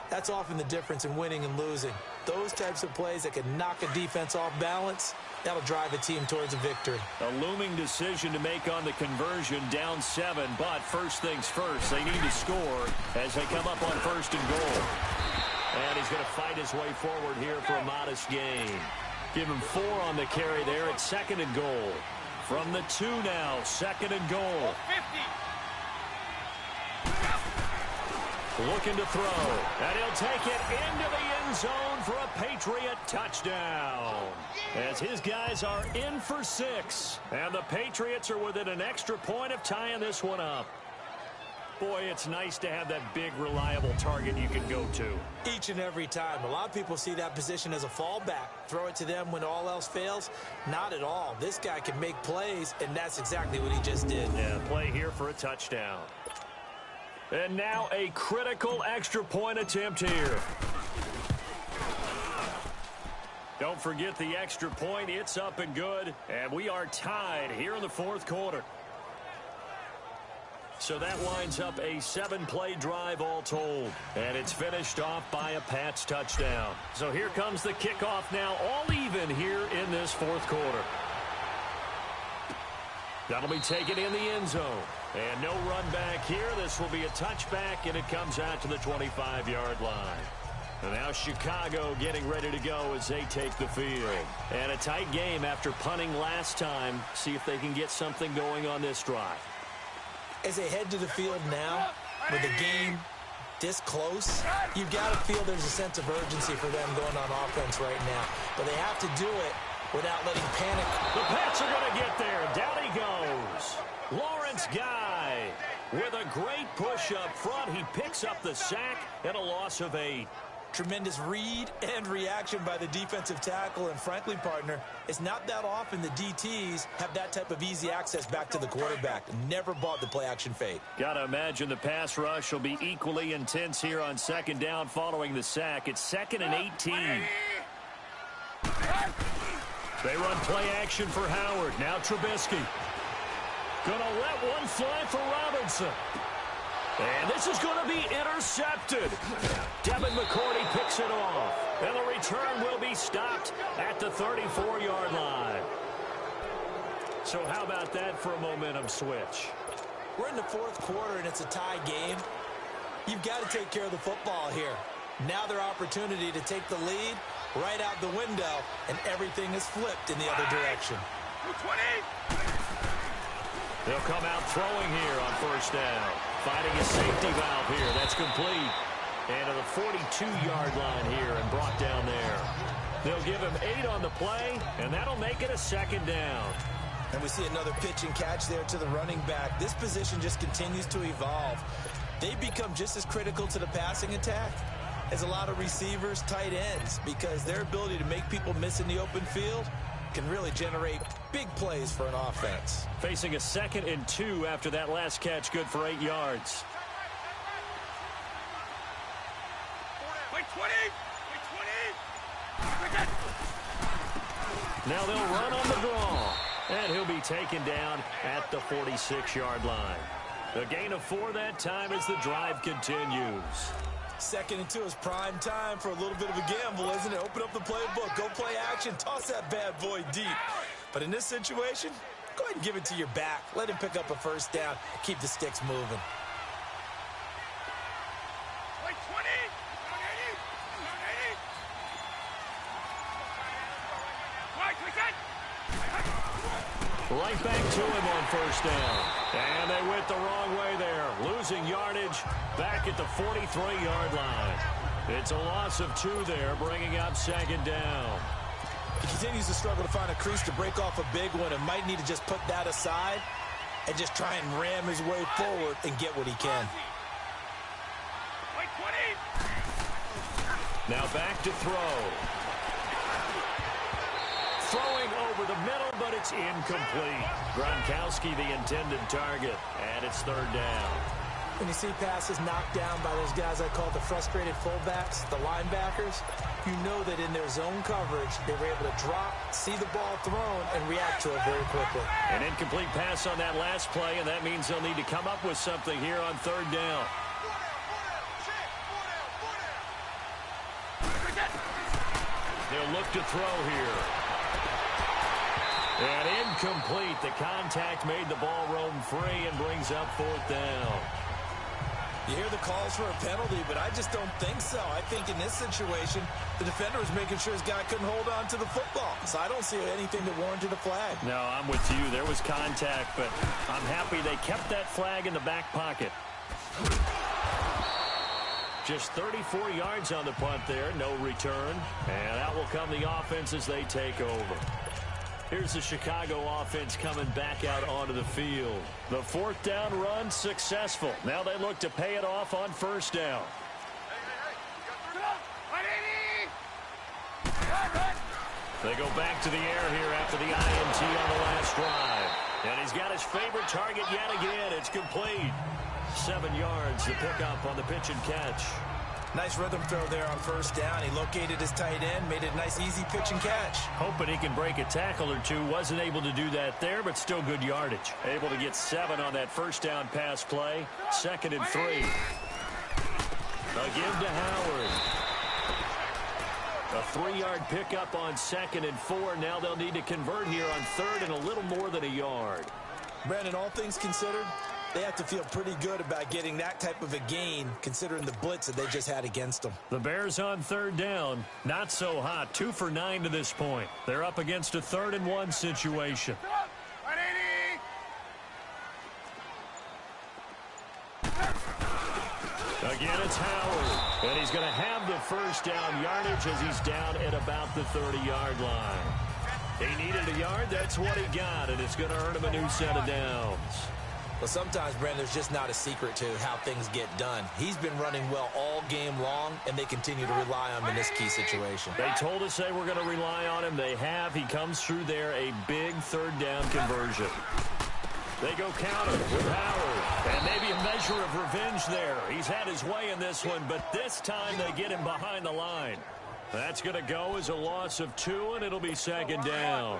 that's often the difference in winning and losing. Those types of plays that can knock a defense off balance, that'll drive a team towards a victory. A looming decision to make on the conversion, down 7, but first things first, they need to score as they come up on 1st and goal. And he's going to fight his way forward here for a modest gain. Give him 4 on the carry there at 2nd and goal. From the 2 now, 2nd and goal. Looking to throw, and he'll take it into the end zone for a Patriot touchdown. As his guys are in for 6, and the Patriots are within an extra point of tying this one up. Boy, it's nice to have that big, reliable target you can go to. Each and every time. A lot of people see that position as a fallback. Throw it to them when all else fails. Not at all. This guy can make plays, and that's exactly what he just did. Yeah, play here for a touchdown. And now a critical extra point attempt here. Don't forget the extra point. It's up and good, and we are tied here in the 4th quarter. So that winds up a 7-play drive all told. And it's finished off by a Pats touchdown. So here comes the kickoff now, all even here in this 4th quarter. That'll be taken in the end zone. And no run back here. This will be a touchback, and it comes out to the 25-yard line. And now Chicago getting ready to go as they take the field. And a tight game after punting last time. See if they can get something going on this drive. As they head to the field now, with the game this close, you've got to feel there's a sense of urgency for them going on offense right now. But they have to do it without letting panic. The Pats are going to get there. Down he goes. Lawrence Guy with a great push up front. He picks up the sack and a loss of 8. Tremendous read and reaction by the defensive tackle. And frankly, partner, it's not that often the DTs have that type of easy access back to the quarterback. Never bought the play-action fake. Got to imagine the pass rush will be equally intense here on second down following the sack. It's 2nd and 18. They run play action for Howard. Now Trubisky. Gonna let one fly for Robinson. And this is going to be intercepted. Devin McCourty picks it off. And the return will be stopped at the 34-yard line. So how about that for a momentum switch? We're in the 4th quarter, and it's a tie game. You've got to take care of the football here. Now their opportunity to take the lead right out the window, and everything is flipped in the other direction. 20. They'll come out throwing here on first down. Finding a safety valve here. That's complete. And to the 42-yard line here and brought down there. They'll give him 8 on the play, and that'll make it a 2nd down. And we see another pitch and catch there to the running back. This position just continues to evolve. They become just as critical to the passing attack as a lot of receivers, tight ends, because their ability to make people miss in the open field can really generate big plays for an offense. Facing a 2nd and 2 after that last catch, good for 8 yards. Wait, 20. Now they'll run on the draw. And he'll be taken down at the 46-yard line. A gain of 4 that time as the drive continues. 2nd and 2 is prime time for a little bit of a gamble, isn't it? Open up the playbook, go play action, toss that bad boy deep. But in this situation, go ahead and give it to your back. Let him pick up a first down. Keep the sticks moving. Wait, 20. Right back to him on first down. And they went the wrong way there. Losing yardage back at the 43-yard line. It's a loss of 2 there, bringing up 2nd down. He continues to struggle to find a crease to break off a big one and might need to just put that aside and just try and ram his way forward and get what he can. Wait, 20. Now back to throw. Throwing over the middle, but it's incomplete. Gronkowski, the intended target, and it's 3rd down. When you see passes knocked down by those guys I call the frustrated fullbacks, the linebackers, you know that in their zone coverage, they were able to drop, see the ball thrown, and react to it very quickly. An incomplete pass on that last play, and that means they'll need to come up with something here on 3rd down. They'll look to throw here. And incomplete. The contact made the ball roam free and brings up 4th down. You hear the calls for a penalty, but I just don't think so. I think in this situation, the defender was making sure his guy couldn't hold on to the football. So I don't see anything that warranted a flag. No, I'm with you. There was contact, but I'm happy they kept that flag in the back pocket. Just 34 yards on the punt there. No return. And out will come the offense as they take over. Here's the Chicago offense coming back out onto the field. The 4th down run successful. Now they look to pay it off on first down. They go back to the air here after the INT on the last drive. And he's got his favorite target yet again. It's complete. 7 yards, the pickup on the pitch and catch. Nice rhythm throw there on first down. He located his tight end, made it a nice easy pitch and catch. Hoping he can break a tackle or two. Wasn't able to do that there, but still good yardage. Able to get 7 on that first down pass play. 2nd and 3. A give to Howard. A 3-yard pickup on 2nd and 4. Now they'll need to convert here on 3rd and a little more than a yard. Brandon, all things considered, They have to feel pretty good about getting that type of a gain, considering the blitz that they just had against them. The Bears on third down. Not so hot. 2 for 9 to this point. They're up against a 3rd-and-1 situation. Again, it's Howard. And he's going to have the first down yardage as he's down at about the 30-yard line. He needed a yard. That's what he got, and it's going to earn him a new set of downs. Well, sometimes, Brandon, there's just not a secret to how things get done. He's been running well all game long, and they continue to rely on him in this key situation. They told us they were going to rely on him. They have. He comes through there, a big 3rd down conversion. They go counter with Howard, and maybe a measure of revenge there. He's had his way in this one, but this time they get him behind the line. That's going to go as a loss of 2, and it'll be 2nd down.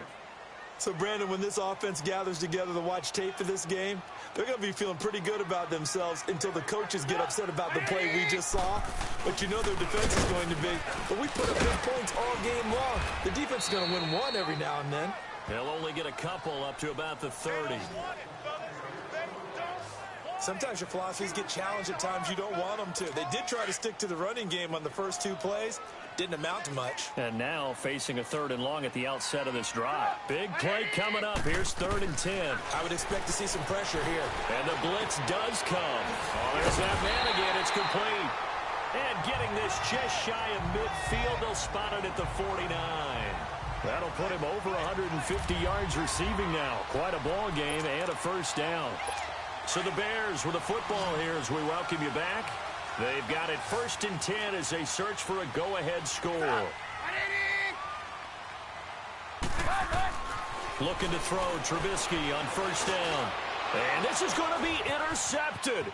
So, Brandon, when this offense gathers together to watch tape for this game, they're going to be feeling pretty good about themselves until the coaches get upset about the play we just saw. But you know their defense is going to be. But we put up big points all game long. The defense is going to win one every now and then. They'll only get a couple up to about the 30. Sometimes your philosophies get challenged at times you don't want them to. They did try to stick to the running game on the first 2 plays. Didn't amount to much. And now facing a 3rd and long at the outset of this drive. Big play coming up. Here's 3rd and 10. I would expect to see some pressure here. And the blitz does come. Oh, there's that man again. It's complete. And getting this just shy of midfield. They'll spot it at the 49. That'll put him over 150 yards receiving now. Quite a ball game and a first down. So the Bears with the football here as we welcome you back. They've got it 1st and 10 as they search for a go-ahead score. Looking to throw Trubisky on 1st down. And this is going to be intercepted.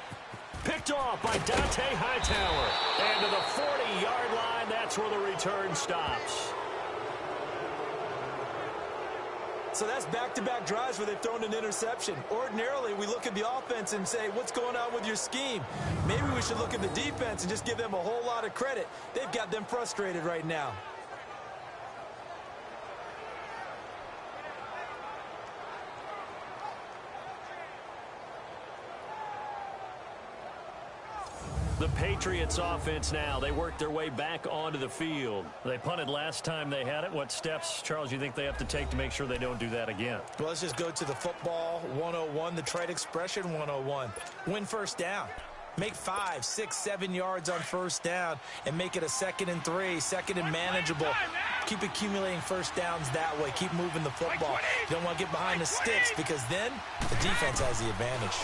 Picked off by Dante Hightower. And to the 40-yard line, that's where the return stops. So that's back-to-back drives where they've thrown an interception. Ordinarily, we look at the offense and say, what's going on with your scheme? Maybe we should look at the defense and just give them a whole lot of credit. They've got them frustrated right now. The Patriots offense now. They work their way back onto the field. They punted last time they had it. What steps, Charles, you think they have to take to make sure they don't do that again? Well, let's just go to the football 101, the trite expression 101. Win 1st down. Make 5, 6, 7 yards on 1st down and make it a 2nd and 3, 2nd and manageable. Keep accumulating 1st downs that way. Keep moving the football. You don't want to get behind the sticks because then the defense has the advantage.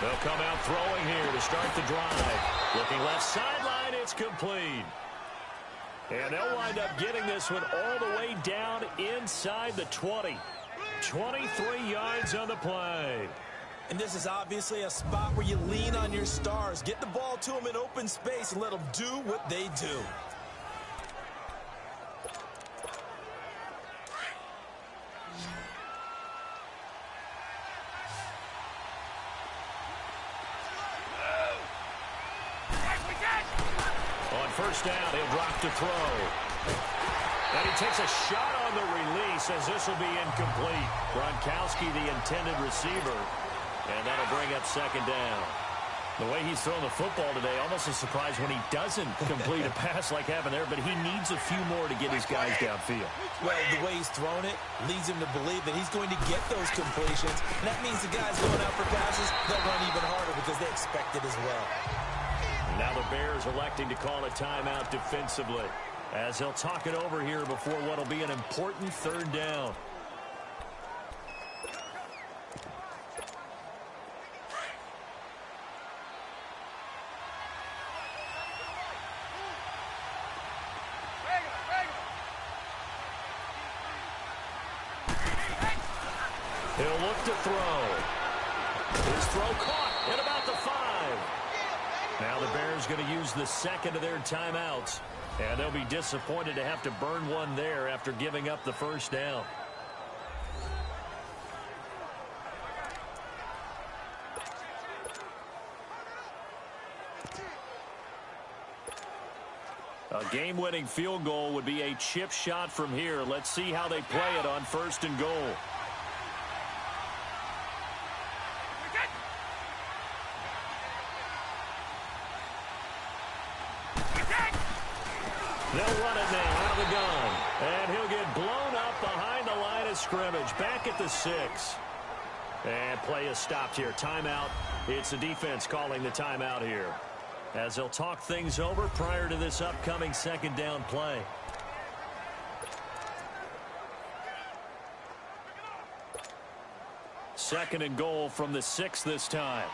They'll come out throwing here to start the drive. Looking left sideline, it's complete. And they'll wind up getting this one all the way down inside the 20. 23 yards on the play. And this is obviously a spot where you lean on your stars. Get the ball to them in open space and let them do what they do. On 1st down, he'll drop to throw. And he takes a shot on the release as this will be incomplete. Gronkowski, the intended receiver. And that'll bring up 2nd down. The way he's thrown the football today, almost a surprise when he doesn't complete a pass like happened there, but he needs a few more to get his guys downfield. Well, the way he's thrown it leads him to believe that he's going to get those completions. And that means the guys going out for passes, they'll run even harder because they expect it as well. Now the Bears electing to call a timeout defensively as they'll talk it over here before what will be an important 3rd down. He'll look to throw. His throw caught at about the 5. Now the Bears going to use the 2nd of their timeouts. And they'll be disappointed to have to burn one there after giving up the 1st down. A game-winning field goal would be a chip shot from here. Let's see how they play it on 1st and goal. They'll run it now out of the gun. And he'll get blown up behind the line of scrimmage. Back at the 6. And play is stopped here. Timeout. It's the defense calling the timeout here, as they'll talk things over prior to this upcoming second down play. Second and goal from the 6 this time.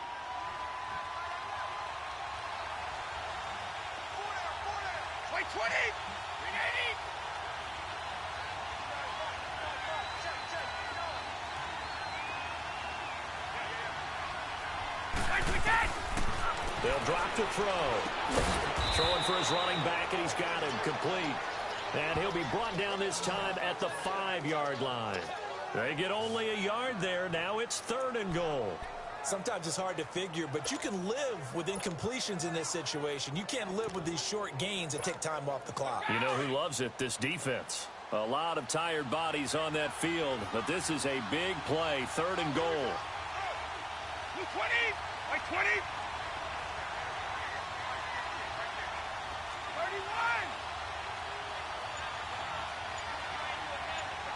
Play 20. Remaining. They'll drop to throw. Throwing for his running back, and he's got him complete. And he'll be brought down this time at the 5-yard line. They get only a yard there. Now it's third and goal. Sometimes it's hard to figure, but you can live with incompletions in this situation. You can't live with these short gains that take time off the clock. You know who loves it? This defense. A lot of tired bodies on that field, but this is a big play. Third and goal. 20. Like 20. 31.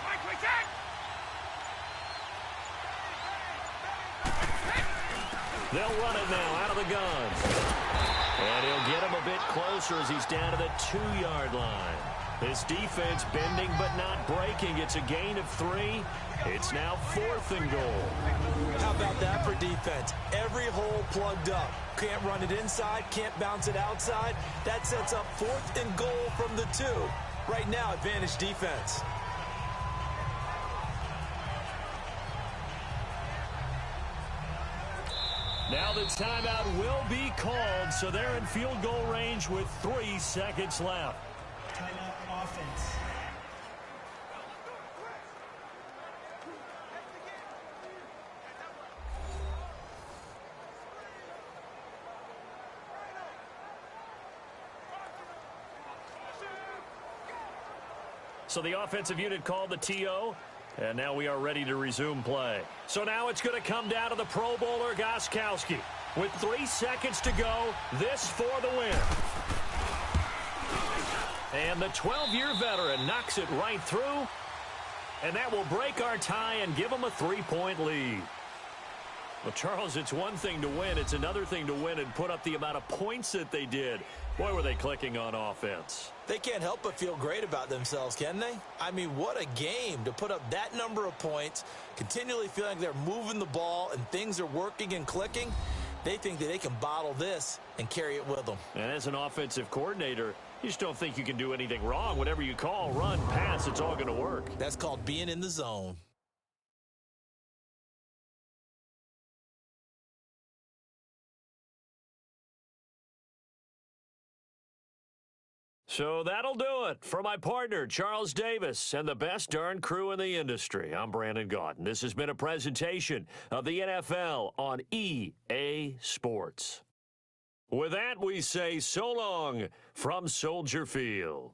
Mike, check. They'll run it now out of the gun. And he'll get him a bit closer as he's down to the 2-yard line. This defense bending but not breaking. It's a gain of 3. It's now 4th and goal. How about that for defense? Every hole plugged up. Can't run it inside, can't bounce it outside. That sets up 4th and goal from the 2. Right now, advantage defense. Now the timeout will be called, so they're in field goal range with 3 seconds left. Timeout offense. So the offensive unit called the TO, and now we are ready to resume play. So now it's going to come down to the Pro Bowler Gostkowski. With 3 seconds to go, this for the win. And the 12-year veteran knocks it right through, and that will break our tie and give them a 3-point lead. Well, Charles, it's one thing to win. It's another thing to win and put up the amount of points that they did. Boy, were they clicking on offense. They can't help but feel great about themselves, can they? I mean, what a game to put up that number of points, continually feeling they're moving the ball and things are working and clicking. They think that they can bottle this and carry it with them. And as an offensive coordinator, you just don't think you can do anything wrong. Whatever you call, run, pass, it's all going to work. That's called being in the zone. So that'll do it for my partner, Charles Davis, and the best darn crew in the industry. I'm Brandon Gaunt. This has been a presentation of the NFL on EA Sports. With that, we say so long from Soldier Field.